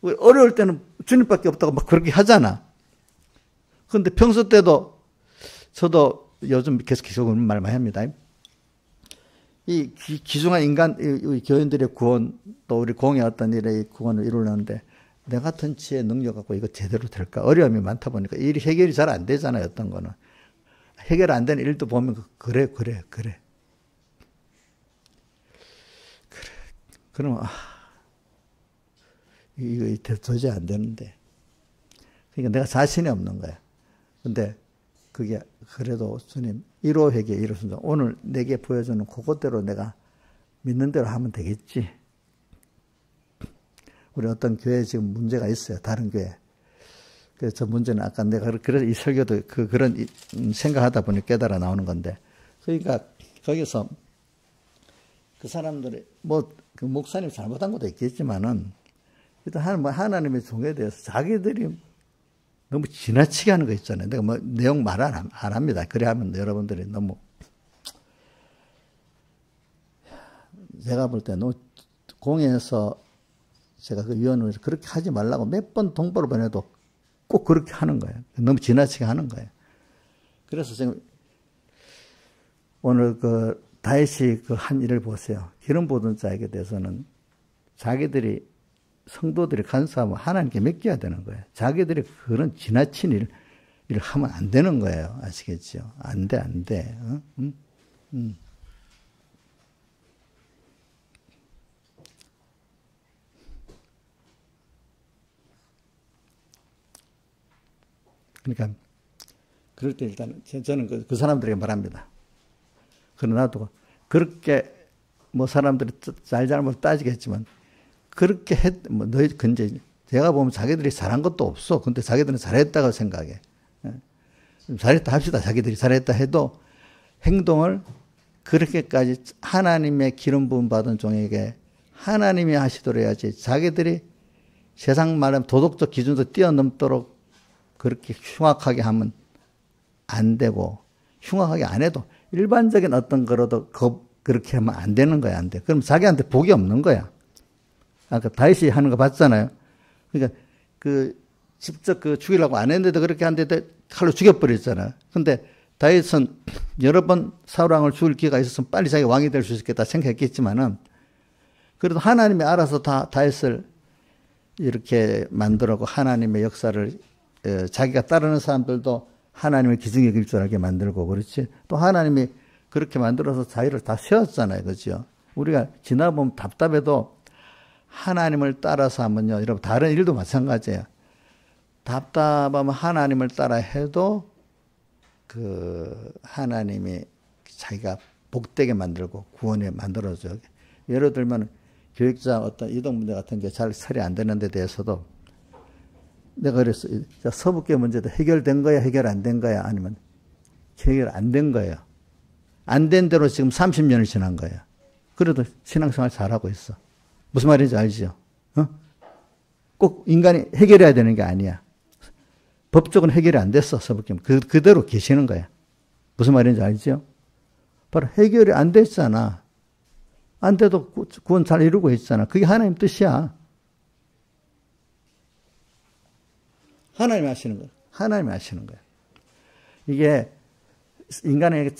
어려울 때는 주님밖에 없다고 막 그렇게 하잖아. 그런데 평소 때도 저도 요즘 계속 그런 말 많이 합니다. 이 귀중한 인간, 이 교인들의 구원, 또 우리 공의 어떤 일의 구원을 이루려는데 내 같은 지혜 능력 갖고 이거 제대로 될까? 어려움이 많다 보니까 일이 해결이 잘 안 되잖아요. 어떤 거는. 해결 안 되는 일도 보면 그래. 그러면 이거 도저히 안 되는데. 그러니까 내가 자신이 없는 거야. 근데 그게 그래도 주님 1호 회개 1호 순종 오늘 내게 보여주는 그것대로 내가 믿는 대로 하면 되겠지. 우리 어떤 교회에 지금 문제가 있어요. 다른 교회. 그래서 저 문제는 아까 내가 그래서 이 설교도 그런 생각하다 보니 깨달아 나오는 건데. 그러니까 거기서 그 사람들이 그 목사님 잘못한 것도 있겠지만은 일단 하나님의 종에 대해서 자기들이 너무 지나치게 하는 거 있잖아요. 내가 내용 말 안 합니다. 그래 하면 여러분들이 너무 제가 볼 때 너무 공회에서 제가 그 위원을 그렇게 하지 말라고 몇 번 통보를 보내도 꼭 그렇게 하는 거예요. 너무 지나치게 하는 거예요. 그래서 지금 오늘 그 다윗이 그 한 일을 보세요. 기름 부은 자에게 대해서는 자기들이 성도들이 간수하면 하나님께 맡겨야 되는 거예요. 자기들이 그런 지나친 일을 하면 안 되는 거예요. 아시겠죠? 안 돼. 그러니까 그럴 때 일단 저는 그 사람들에게 말합니다. 그러나도 그렇게 사람들이 잘못 따지겠지만 그렇게 너희 근데 제가 보면 자기들이 잘한 것도 없어. 근데 자기들은 잘했다고 생각해. 잘했다 합시다. 자기들이 잘했다 해도 행동을 그렇게까지 하나님의 기름 부음 받은 종에게 하나님이 하시도록 해야지. 자기들이 세상 말하면 도덕적 기준도 뛰어넘도록 그렇게 흉악하게 하면 안 되고 흉악하게 안 해도 일반적인 어떤 거로도 그렇게 하면 안 되는 거야. 안 돼. 그럼 자기한테 복이 없는 거야. 아까 다윗이 하는 거 봤잖아요. 그러니까 그 직접 그 죽이려고 안 했는데도 그렇게 한데도 칼로 죽여버렸잖아. 근데 다윗은 여러 번 사울왕을 죽일 기회가 있었으면 빨리 자기가 왕이 될 수 있겠다 생각했겠지만은 그래도 하나님이 알아서 다윗을 이렇게 만들었고 하나님의 역사를 자기가 따르는 사람들도 하나님의 기증의 길줄알게 만들고 그렇지. 또 하나님이 그렇게 만들어서 자기를 다 세웠잖아요. 그렇죠? 우리가 지나보면 답답해도 하나님을 따라서 하면요. 여러분 다른 일도 마찬가지예요. 답답하면 하나님을 따라 해도 그 하나님이 자기가 복되게 만들고 구원에 만들어줘요. 예를 들면 교육자 어떤 이동 문제 같은 게 잘 처리 안 되는 데 대해서도 내가 그랬어. 서북계 문제도 해결된 거야, 해결 안 된 거야, 아니면 해결 안 된 거예요. 안 된 대로 지금 30년이 지난 거예요. 그래도 신앙생활 잘하고 있어. 무슨 말인지 알죠? 꼭 인간이 해결해야 되는 게 아니야. 법적으로 해결이 안 됐어, 서북계. 그대로 계시는 거야. 무슨 말인지 알죠? 바로 해결이 안 됐잖아. 안 돼도 구원 잘 이루고 있잖아. 그게 하나님 뜻이야. 하나님이 하시는 거야. 하나님이 하시는 거야. 이게 인간에게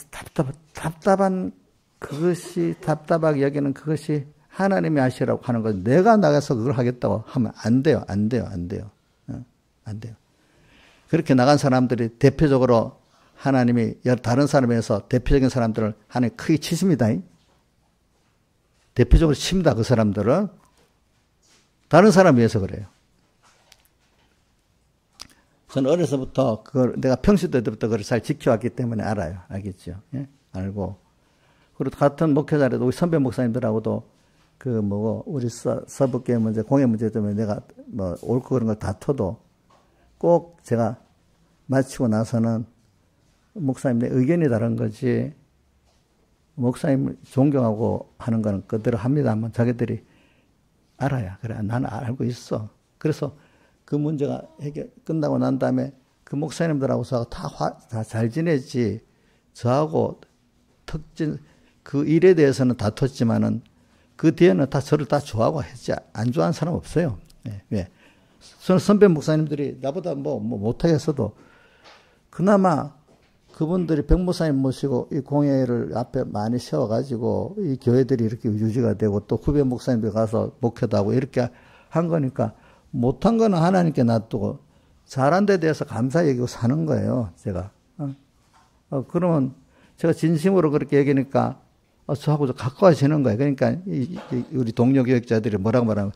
답답한 그것이 답답하게 여기는 그것이 하나님이 하시라고 하는 건 내가 나가서 그걸 하겠다고 하면 안 돼요. 안 돼요. 안 돼요. 안 돼요. 그렇게 나간 사람들이 대표적으로 하나님이 다른 사람에서 대표적인 사람들을 하나님 크게 치십니다. 대표적으로 칩니다. 그 사람들은. 다른 사람 위해서 그래요. 저는 어려서부터 그걸 내가 평시 때부터 그걸 잘 지켜왔기 때문에 알아요. 알겠죠? 예? 알고. 그리고 같은 목회자라도 우리 선배 목사님들하고도 우리 서북계 문제, 공예 문제 때문에 내가 옳고 그런 걸 다퉈도 꼭 제가 마치고 나서는 목사님 내 의견이 다른 거지 목사님을 존경하고 하는 거는 그대로 합니다 하면 자기들이 알아야. 그래, 나는 알고 있어. 그래서 그 문제가 끝나고 난 다음에 그 목사님들하고서 다 잘 지내지. 저하고 그 일에 대해서는 다퉜지만은 그 뒤에는 다 저를 다 좋아하고 했지. 안 좋아하는 사람 없어요. 예, 왜? 저는 선배 목사님들이 나보다 못하겠어도 그나마 그분들이 백목사님 모시고 이 공예를 앞에 많이 세워가지고 이 교회들이 이렇게 유지가 되고 또 후배 목사님들 가서 목회도 하고 이렇게 한 거니까 못한 거는 하나님께 놔두고 잘한 데 대해서 감사 여기고 사는 거예요. 제가. 그러면 제가 진심으로 그렇게 얘기하니까 저하고 가까워지는 거예요. 그러니까 우리 동료 교육자들이 뭐라고 말하면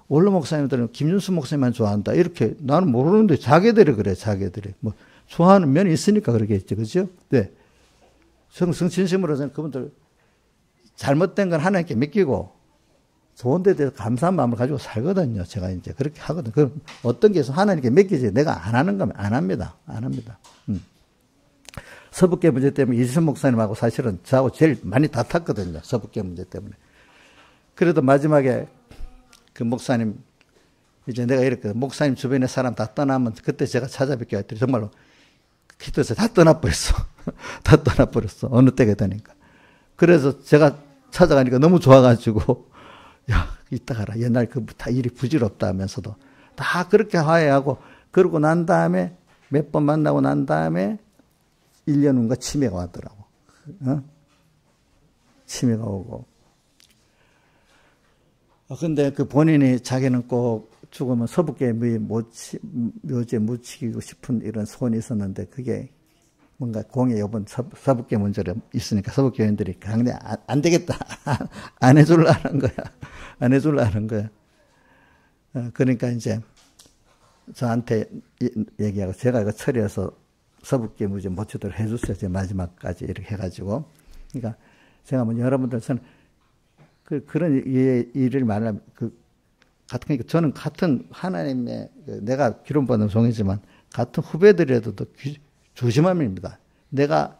원로 목사님들은 김윤수 목사님만 좋아한다. 이렇게 나는 모르는데 자기들이 그래. 자기들이. 좋아하는 면이 있으니까 그러겠지. 그죠? 네. 진심으로 저는 그분들 잘못된 건 하나님께 맡기고 좋은 데 대해서 감사한 마음을 가지고 살거든요. 제가 이제 그렇게 하거든요. 그럼 어떤 게 있어 하나님께 맡기지. 내가 안 하는 거면 안 합니다. 안 합니다. 서북계 문제 때문에 이지선 목사님하고 사실은 저하고 제일 많이 다퉜거든요. 서북계 문제 때문에. 그래도 마지막에 그 목사님, 이제 내가 이렇게 목사님 주변에 사람 다 떠나면 그때 제가 찾아뵙게 했더니 정말로 기도해서 다 떠나버렸어. 다 떠나버렸어. 어느 때가 되니까. 그래서 제가 찾아가니까 너무 좋아가지고 야, 이따 가라. 옛날 다 일이 부질없다 하면서도 다 그렇게 화해하고 그러고 난 다음에 몇 번 만나고 난 다음에 1년 후인가 치매가 왔더라고. 치매가 오고. 근데 그 본인이 자기는 꼭 죽으면 서북계 묘지에 묻히고 싶은 이런 소원이 있었는데 그게 뭔가 공예 요번 서북계 문제로 있으니까 서북교인들이 강대 안 되겠다. 안 해줄라는 거야. 안 해줄라는 거야. 그러니까 이제 저한테 얘기하고 제가 이거 처리해서 서북계 문제 모치도록 해줬어요. 제 마지막까지 이렇게 해가지고. 그러니까 제가 여러분들 저는 그런 일을 말하면 그러니까 저는 같은 하나님의 내가 기름받은 종이지만 같은 후배들이라도 조심함입니다. 내가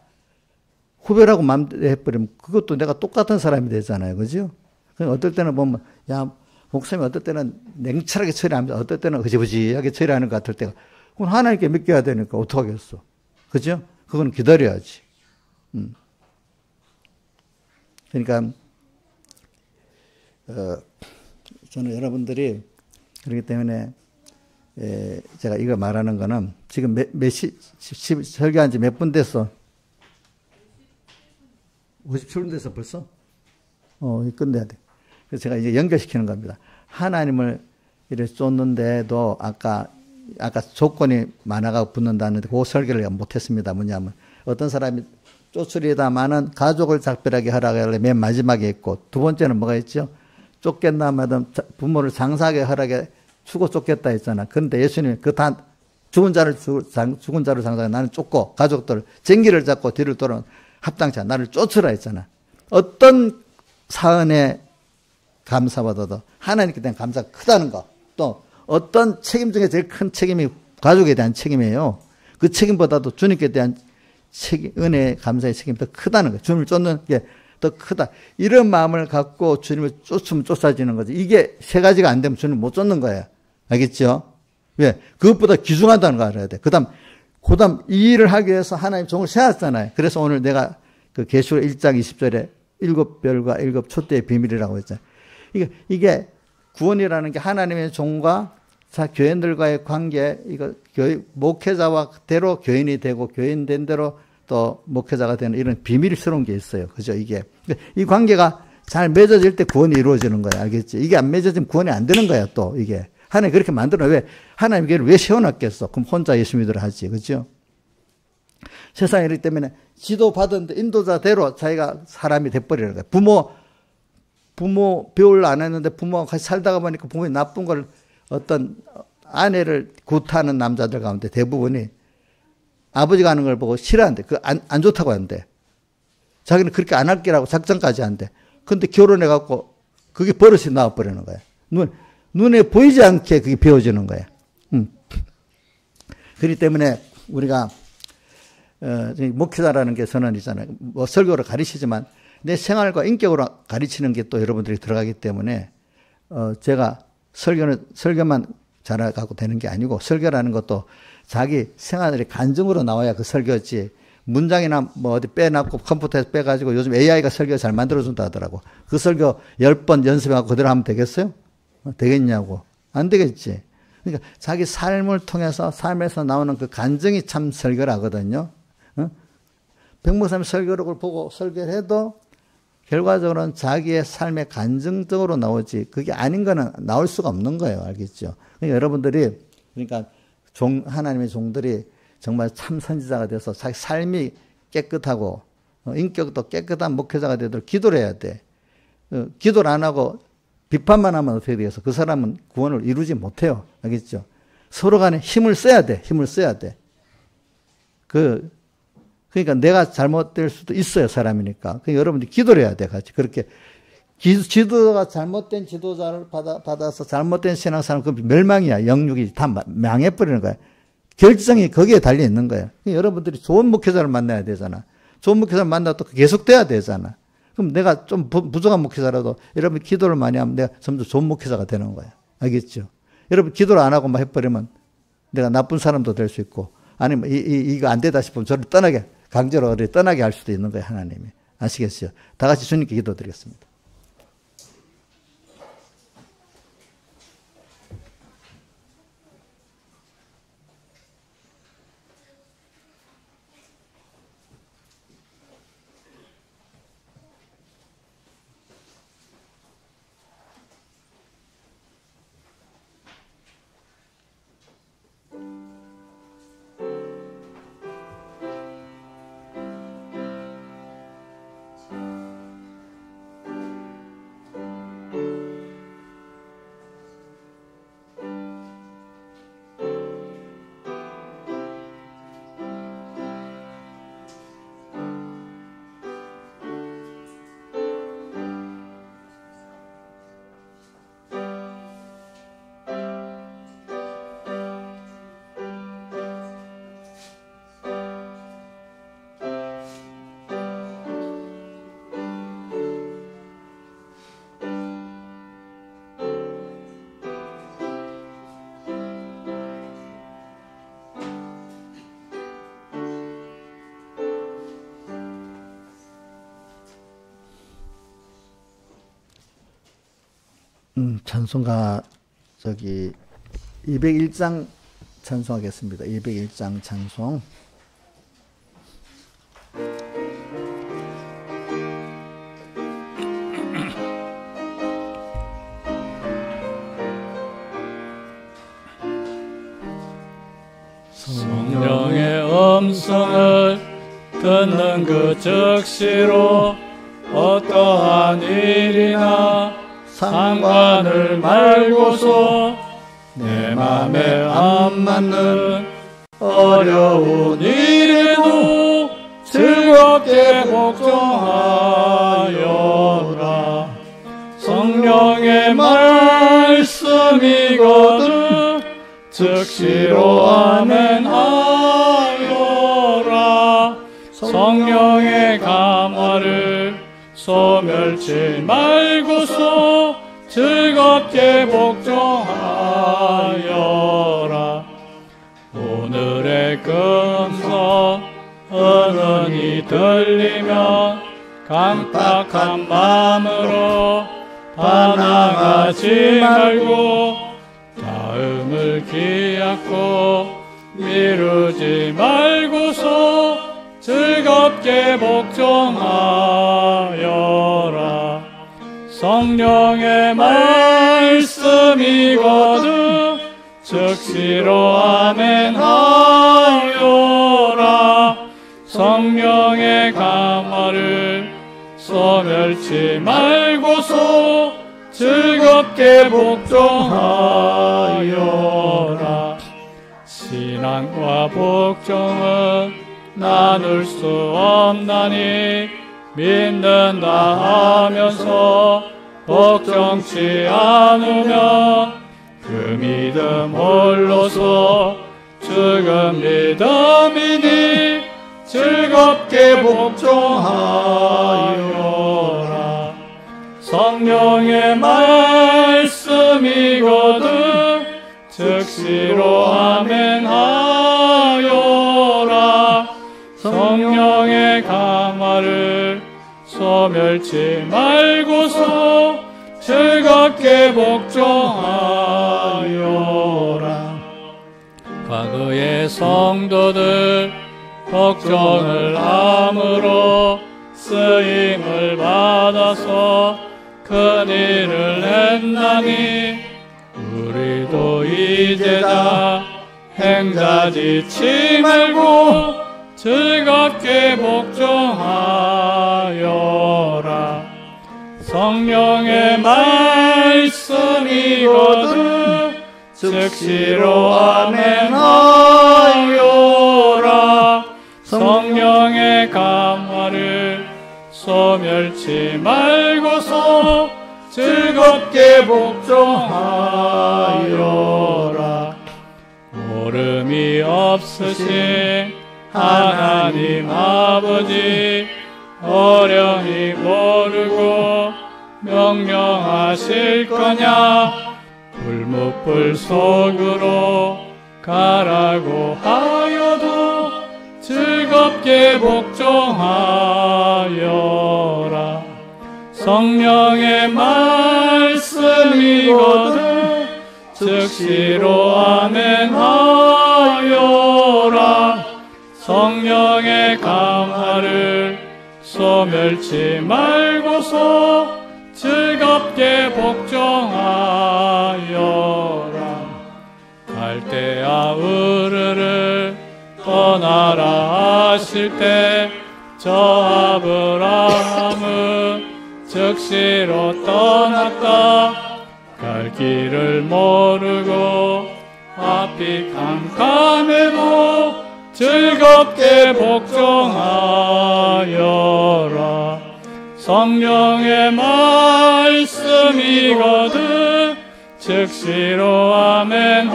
후배라고 마음대로 해버리면 그것도 내가 똑같은 사람이 되잖아요. 그죠? 어떨 때는 보면 야 목사님이 어떨 때는 냉철하게 처리하면서 어떨 때는 흐지부지하게 처리하는 것 같을 때가 그건 하나님께 맡겨야 되니까 어떡하겠어. 그죠? 그건 기다려야지. 그러니까 저는 여러분들이 그렇기 때문에 제가 이거 말하는 거는 지금 설교한 지 몇 분 됐어? 57분 됐어 벌써? 끝내야 돼. 그래서 제가 이제 연결시키는 겁니다. 하나님을 이렇게 쫓는데도 아까 조건이 많아가 붙는다는데 그 설교를 못했습니다. 뭐냐면 어떤 사람이 쫓으리다마는 가족을 작별하게 하라고 맨 마지막에 있고, 두 번째는 뭐가 있죠? 쫓겠나마든 부모를 장사하게 하라게 죽어 쫓겠다 했잖아. 그런데 예수님이 죽은 자로 장사하게 나는 쫓고 가족들 쟁기를 잡고 뒤를 돌아 합당치 않아. 나를 쫓으라 했잖아. 어떤 사은에 감사받아도 하나님께 대한 감사가 크다는 거. 또 어떤 책임 중에 제일 큰 책임이 가족에 대한 책임이에요. 그 책임보다도 주님께 대한 은혜, 감사의 책임이 더 크다는 거예요. 주님을 쫓는 게 더 크다. 이런 마음을 갖고 주님을 쫓으면 쫓아지는 거지. 이게 세 가지가 안 되면 주님을 못 쫓는 거예요. 알겠죠? 왜? 그것보다 귀중하다는 거 알아야 돼. 그 다음 이 일을 하기 위해서 하나님 종을 세웠잖아요. 그래서 오늘 내가 그 계시록 1장 20절에 7별과 7 촛대의 비밀이라고 했잖아요. 이게 구원이라는 게 하나님의 종과 교인들과의 관계, 목회자와 대로 교인이 되고 교인된 대로 또 목회자가 되는 이런 비밀스러운 게 있어요. 그죠? 이 관계가 잘 맺어질 때 구원이 이루어지는 거야. 알겠지? 이게 안 맺어지면 구원이 안 되는 거야, 또 이게. 하나님 그렇게 만들어. 왜? 하나님 교회를 왜 세워놨겠어? 그럼 혼자 예수 믿으러 하지. 그죠? 세상에 이렇기 때문에 지도받은 인도자대로 자기가 사람이 돼버리는 거야. 부모 배울 안 했는데 부모와 같이 살다가 보니까 부모의 나쁜 걸 어떤 아내를 구타하는 남자들 가운데 대부분이 아버지가 하는 걸 보고 싫어한대. 안 좋다고 한대. 자기는 그렇게 안 할게라고 작정까지 한대. 근데 결혼해갖고 그게 버릇이 나와버리는 거야. 눈에 보이지 않게 그게 배워지는 거야. 그렇기 때문에 우리가 목회자라는 게 선언이잖아요. 뭐 설교를 가르치지만 내 생활과 인격으로 가르치는 게 또 여러분들이 들어가기 때문에 제가 설교만 잘하고 되는 게 아니고, 설교라는 것도 자기 생활의 간증으로 나와야 그 설교지, 문장이나 뭐 어디 빼놨고 컴퓨터에서 빼가지고 요즘 AI가 설교 잘 만들어준다 하더라고. 그 설교 10번 연습해갖고 그대로 하면 되겠어요? 되겠냐고. 안 되겠지. 그러니까 자기 삶을 통해서 삶에서 나오는 그 간증이 참 설교라거든요. 백목사님 설교록을 보고 설교를 해도 결과적으로는 자기의 삶의 간증적으로 나오지, 그게 아닌 거는 나올 수가 없는 거예요. 알겠죠? 그러니까 여러분들이, 그러니까 하나님의 종들이 정말 참 선지자가 돼서 자기 삶이 깨끗하고 인격도 깨끗한 목회자가 되도록 기도를 해야 돼. 기도를 안 하고 비판만 하면 어떻게 되겠어? 그 사람은 구원을 이루지 못해요. 알겠죠? 서로 간에 힘을 써야 돼. 힘을 써야 돼. 그러니까 내가 잘못될 수도 있어요. 사람이니까. 그러니까 여러분들이 기도를 해야 돼. 같이. 그렇게 지도가 잘못된 지도자를 받아서 잘못된 신앙사람, 그 멸망이야. 영육이 다 망해버리는 거야. 결정이 거기에 달려 있는 거예요. 그러니까 여러분들이 좋은 목회자를 만나야 되잖아. 좋은 목회자를 만나도 또 계속돼야 되잖아. 그럼 내가 좀 부족한 목회자라도 여러분 기도를 많이 하면 내가 점점 좋은 목회자가 되는 거야. 알겠죠? 여러분 기도를 안 하고 막 해버리면 내가 나쁜 사람도 될 수 있고, 아니면 이거 안 되다 싶으면 저를 강제로 떠나게 할 수도 있는 거예요. 하나님이. 아시겠어요? 다 같이 주님께 기도드리겠습니다. 찬송가 201장 찬송하겠습니다. 201장 찬송. 성령의 음성을 듣는 그 즉시로 어떠한 일이나 상관을 말고서 내 맘에 안 맞는 어려운 일에도 즐겁게 복종하여라. 성령의 말씀이거든 즉시로 아멘하여라. 성령의 감화를 소멸치 말고서 즐겁게 복종하여라. 오늘의 금성 은은히 들리면 깜빡한 마음으로 반항하지 말고 다음을 기약고 미루지 말고서 즐겁게 복종하여라. 성령의 말씀이거든 즉시로 아멘하여라. 성령의 감화를 소멸치 말고서 즐겁게 복종하여라. 신앙과 복종은 나눌 수 없나니 믿는다 하면서 복종치 않으면 그 믿음 홀로서 죽은 믿음이니 즐겁게 복종하여라. 성령의 말씀이거든 즉시로 아멘하여라. 성령의 감화를 소멸치 말고서 즐겁게 복종하여라. 과거의 성도들 복종을 함으로 쓰임을 받아서 큰 일을 했나니 우리도 이제 다 행자짓지 말고 즐겁게 복종하여라. 성령의 말씀이거든 즉시로 아멘하여라. 성령의 감화를 소멸치 말고서 즐겁게 복종하여라. 오름이 없으신 하나님 아버지 어령이 모르고 명령하실 거냐. 불묵불 속으로 가라고 하여도 즐겁게 복종하여라. 성령의 말씀이거든 즉시로 아멘하여라. 성령의 감화를 소멸치 말고서 즐겁게 복종하여라. 갈대아 우르를 떠나라 하실 때 저 아브라함은 즉시로 떠났다. 갈 길을 모르고 앞이 캄캄해도 즐겁게 복종하여라. 성령의 말씀이거든 즉시로 아멘하여라.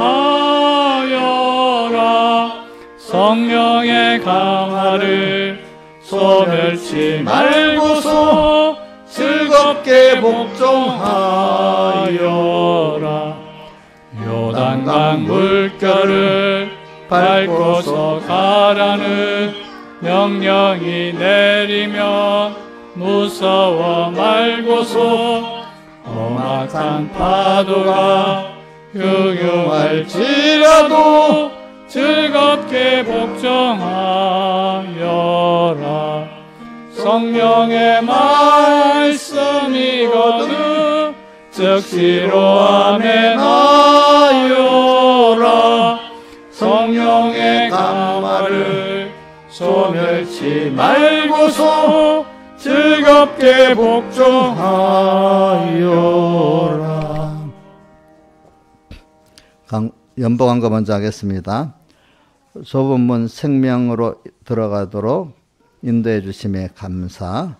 성령의 강화를 소멸치 말고서 즐겁게 복종하여라. 요단강 물결을 밟고서 가라는 명령이 내리면 무서워 말고서 험악한 파도가 흉흉할 소멸지라도 즐겁게 복종하여라. 성령의 말씀이거든 즉시로함에 나여라. 성령의 강화를 소멸치 말고서 즐겁게 복종하여라. 연봉한 거 먼저 하겠습니다. 소본문 생명으로 들어가도록 인도해 주심에 감사.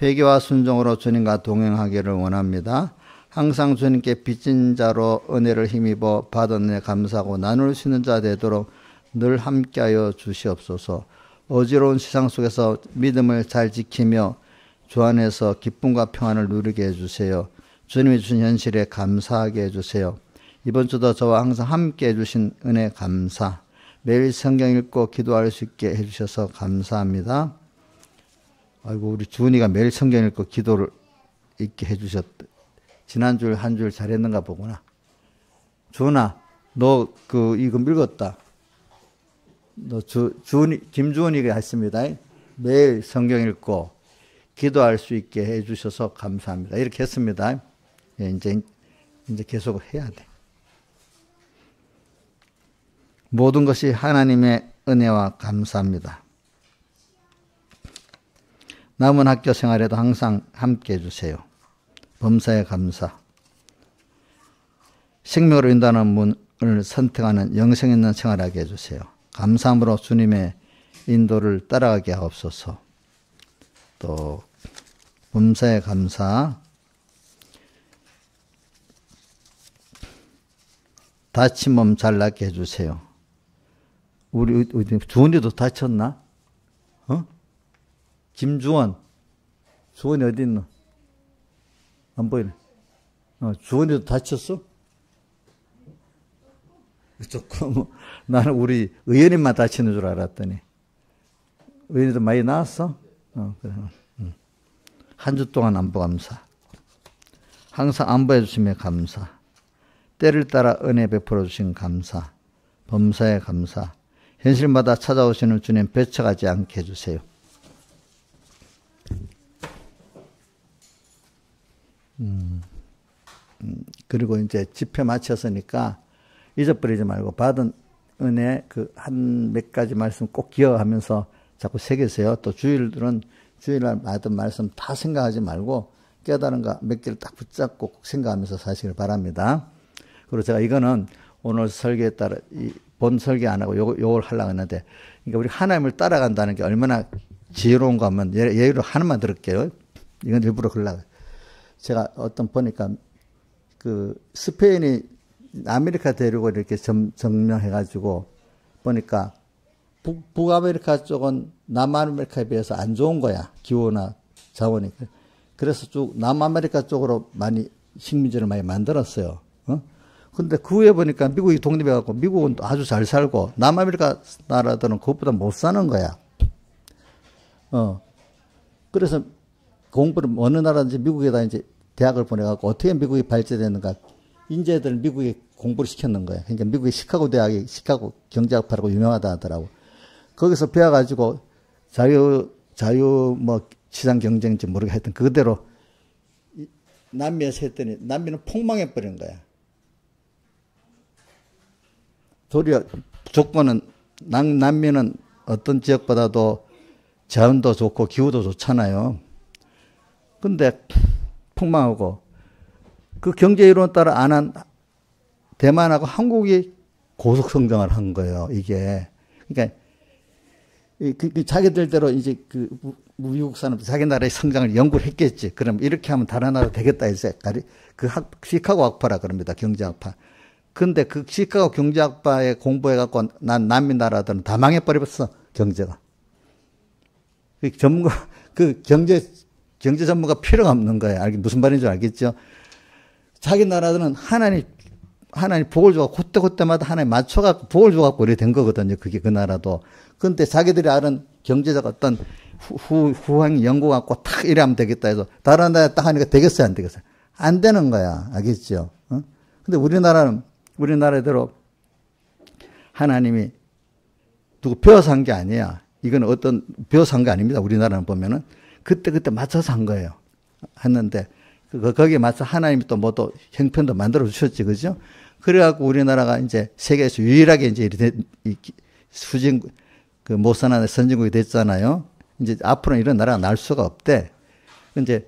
회개와 순종으로 주님과 동행하기를 원합니다. 항상 주님께 빚진 자로 은혜를 힘입어 받은 은혜 감사하고 나눌 수 있는 자 되도록 늘 함께하여 주시옵소서. 어지러운 세상 속에서 믿음을 잘 지키며 주 안에서 기쁨과 평안을 누리게 해주세요. 주님이 주신 현실에 감사하게 해주세요. 이번 주도 저와 항상 함께 해주신 은혜 감사. 매일 성경 읽고 기도할 수 있게 해주셔서 감사합니다. 아이고, 우리 주은이가 매일 성경 읽고 기도를 있게 해주셨다. 지난주 한 줄 잘했는가 보구나. 주은아, 너 이거 읽었다. 너 김주은이가 했습니다. 매일 성경 읽고 기도할 수 있게 해주셔서 감사합니다. 이렇게 했습니다. 예, 이제 계속 해야 돼. 모든 것이 하나님의 은혜와 감사합니다. 남은 학교 생활에도 항상 함께 해주세요. 범사에 감사. 생명으로 인도하는 문을 선택하는 영성 있는 생활하게 해주세요. 감사함으로 주님의 인도를 따라가게 하옵소서. 또 범사에 감사. 다친 몸 잘 낫게 해주세요. 우리 주원이도 다쳤나? 김주원. 주원이 어디 있노? 안 보이네. 주원이도 다쳤어? 조금, 나는 우리 의원님만 다치는 줄 알았더니. 의원이도 많이 나았어? 그래. 한 주 동안 안보 감사. 항상 안보해 주시며 감사. 때를 따라 은혜 베풀어 주신 감사. 범사에 감사. 현실마다 찾아오시는 주님 벼쳐가지 않게 해주세요. 그리고 이제 집회 마쳤으니까 잊어버리지 말고 받은 은혜 한 몇 가지 말씀 꼭 기억하면서 자꾸 새기세요. 또 주일들은 주일날 받은 말씀 다 생각하지 말고 깨달은 거 몇 개를 딱 붙잡고 꼭 생각하면서 사시길 바랍니다. 그리고 제가 이거는 오늘 설계에 따라 본 설계 안 하고 요걸 하려고 했는데, 그러니까 우리 하나님을 따라간다는 게 얼마나 지혜로운가 하면 예로 하나만 들을게요. 이건 일부러 그러려고. 제가 보니까 스페인이 아메리카 대륙을 이렇게 점령해가지고 보니까 북아메리카 쪽은 남아메리카에 비해서 안 좋은 거야. 기후나 자원이. 그래서 쭉 남아메리카 쪽으로 많이 식민지를 많이 만들었어요. 근데 그 후에 보니까 미국이 독립해갖고 미국은 또 아주 잘 살고 남아메리카 나라들은 그것보다 못 사는 거야. 그래서 공부를 어느 나라든지 미국에다 이제 대학을 보내갖고 어떻게 미국이 발전됐는가. 인재들 미국에 공부를 시켰는 거야. 그러니까 미국의 시카고 대학이 시카고 경제학파라고 유명하다 하더라고. 거기서 배워가지고 자유 시장 경쟁인지 모르게 하여튼 그대로 남미에서 했더니 남미는 폭망해버린 거야. 도리어 조건은 남미는 어떤 지역보다도 자연도 좋고 기후도 좋잖아요. 근데 폭망하고 그 경제 이론 따라 안 한 대만하고 한국이 고속 성장을 한 거예요. 이게 그러니까 자기들대로 이제 미국 사람들 자기 나라의 성장을 연구를 했겠지. 그럼 이렇게 하면 다른 나라 되겠다 해서 시카고 학파라 그럽니다. 경제학파. 근데 그 시카고 경제학파에 공부해갖고 난 남미 나라들은 다 망해버렸어. 경제가. 경제 전문가 필요가 없는 거예요. 무슨 말인지 알겠죠? 자기 나라들은 하나님 복을 줘갖고 그때마다 하나님 맞춰갖고 복을 줘갖고 이렇게 된 거거든요. 그게 그 나라도. 근데 자기들이 아는 경제적 어떤 후행 연구 갖고 탁 이래 하면 되겠다 해서 다른 나라에 딱 하니까 되겠어요? 안 되겠어요? 안 되는 거야. 알겠죠? 근데 우리나라대로 하나님이 누구 배워서 한 게 아니야. 이건 어떤 배워서 한 게 아닙니다. 우리나라는 보면은 그때 맞춰서 한 거예요. 했는데 거기에 맞춰 하나님이 또 뭐 또 형편도 만들어 주셨지, 그죠? 그래갖고 우리나라가 이제 세계에서 유일하게 이제 수진 모선안의 선진국이 됐잖아요. 이제 앞으로는 이런 나라가 날 수가 없대. 이제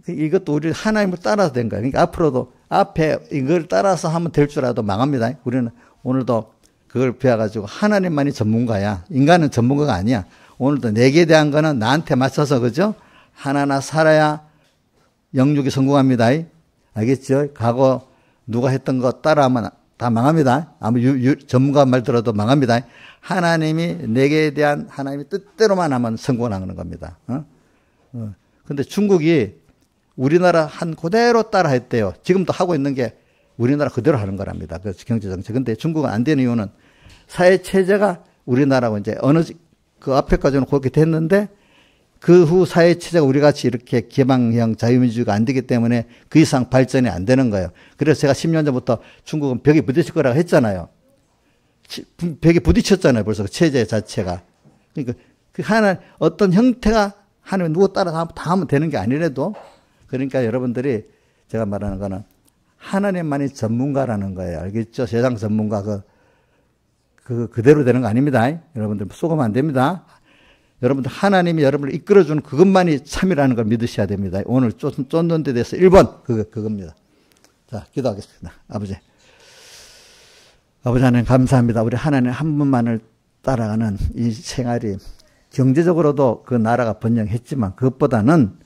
이것도 우리 하나님을 따라서 된 거예요. 그러니까 앞으로도 앞에 이걸 따라서 하면 될 줄 알아도 망합니다. 우리는 오늘도 그걸 배워가지고 하나님만이 전문가야. 인간은 전문가가 아니야. 오늘도 내게 대한 거는 나한테 맞춰서, 그죠? 하나하나 살아야 영육이 성공합니다. 알겠죠? 과거 누가 했던 거 따라하면 다 망합니다. 아무 전문가 말 들어도 망합니다. 하나님이 내게 대한 하나님의 뜻대로만 하면 성공을 하는 겁니다. 근데 중국이 우리나라 한 그대로 따라 했대요. 지금도 하고 있는 게 우리나라 그대로 하는 거랍니다. 그 경제정책. 근데 중국은 안 되는 이유는 사회체제가 우리나라고 이제 그 앞에까지는 그렇게 됐는데 그 후 사회체제가 우리 같이 이렇게 개방형 자유민주주의가 안 되기 때문에 그 이상 발전이 안 되는 거예요. 그래서 제가 10년 전부터 중국은 벽에 부딪힐 거라고 했잖아요. 벽에 부딪혔잖아요. 벌써 그 체제 자체가. 그러니까 그 어떤 형태가 하나님 누구 따라 다 하면 되는 게 아니래도 그러니까 여러분들이 제가 말하는 거는 하나님만이 전문가라는 거예요. 알겠죠? 세상 전문가 그대로 되는 거 아닙니다. 여러분들 속으면 안 됩니다. 여러분들 하나님이 여러분을 이끌어주는 그것만이 참이라는 걸 믿으셔야 됩니다. 오늘 쫓는 데 대해서 1번 그겁니다. 자, 기도하겠습니다. 아버지 하나님 감사합니다. 우리 하나님 한 분만을 따라가는 이 생활이 경제적으로도 그 나라가 번영했지만 그것보다는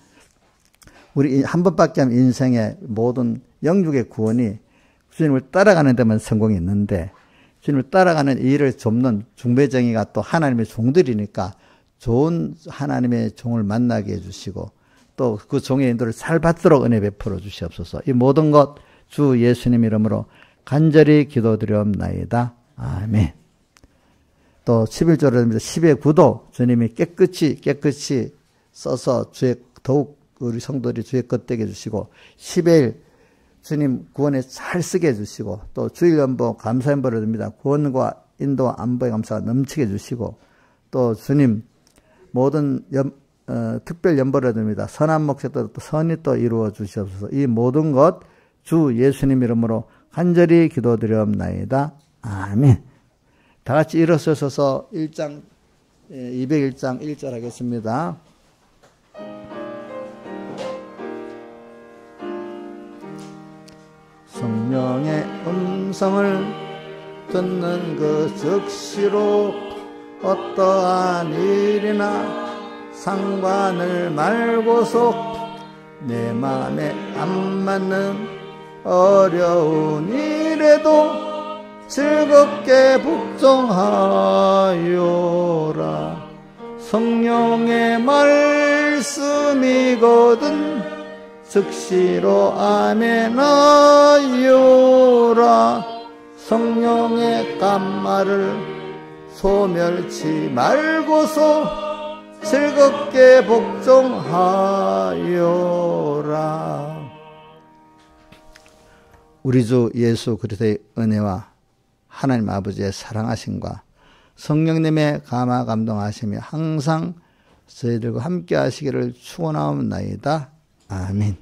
우리 한 번밖에 하면 인생의 모든 영육의 구원이 주님을 따라가는 데만 성공이 있는데 주님을 따라가는 일을 돕는 중배정의가 또 하나님의 종들이니까 좋은 하나님의 종을 만나게 해주시고 또 그 종의 인도를 잘 받도록 은혜 베풀어 주시옵소서. 이 모든 것 주 예수님 이름으로 간절히 기도드리옵나이다. 아멘. 또 11절입니다. 10의 9도 주님이 깨끗이 써서 더욱 우리 성도들이 주의 것 되게 해주시고 10의 1 주님 구원에 잘 쓰게 해주시고 또 주일 연보 감사 연보를 드립니다. 구원과 인도와 안보의 감사가 넘치게 해주시고 또 주님 모든 특별 연보를 드립니다. 선한 목적도 또 선이 또 이루어 주시옵소서. 이 모든 것 주 예수님 이름으로 간절히 기도드리옵나이다. 아멘. 다 같이 일어서셔서 201장 1절 하겠습니다. 성령의 음성을 듣는 그 즉시로 어떠한 일이나 상관을 말고서 내 마음에 안 맞는 어려운 일에도 즐겁게 복종하여라. 성령의 말씀이거든 즉시로 아멘하여라. 성령의 깜말을 소멸치 말고서 즐겁게 복종하여라. 우리 주 예수 그리스도의 은혜와 하나님 아버지의 사랑하심과 성령님의 감화 감동하심이 항상 저희들과 함께 하시기를 축원하옵나이다. 아멘.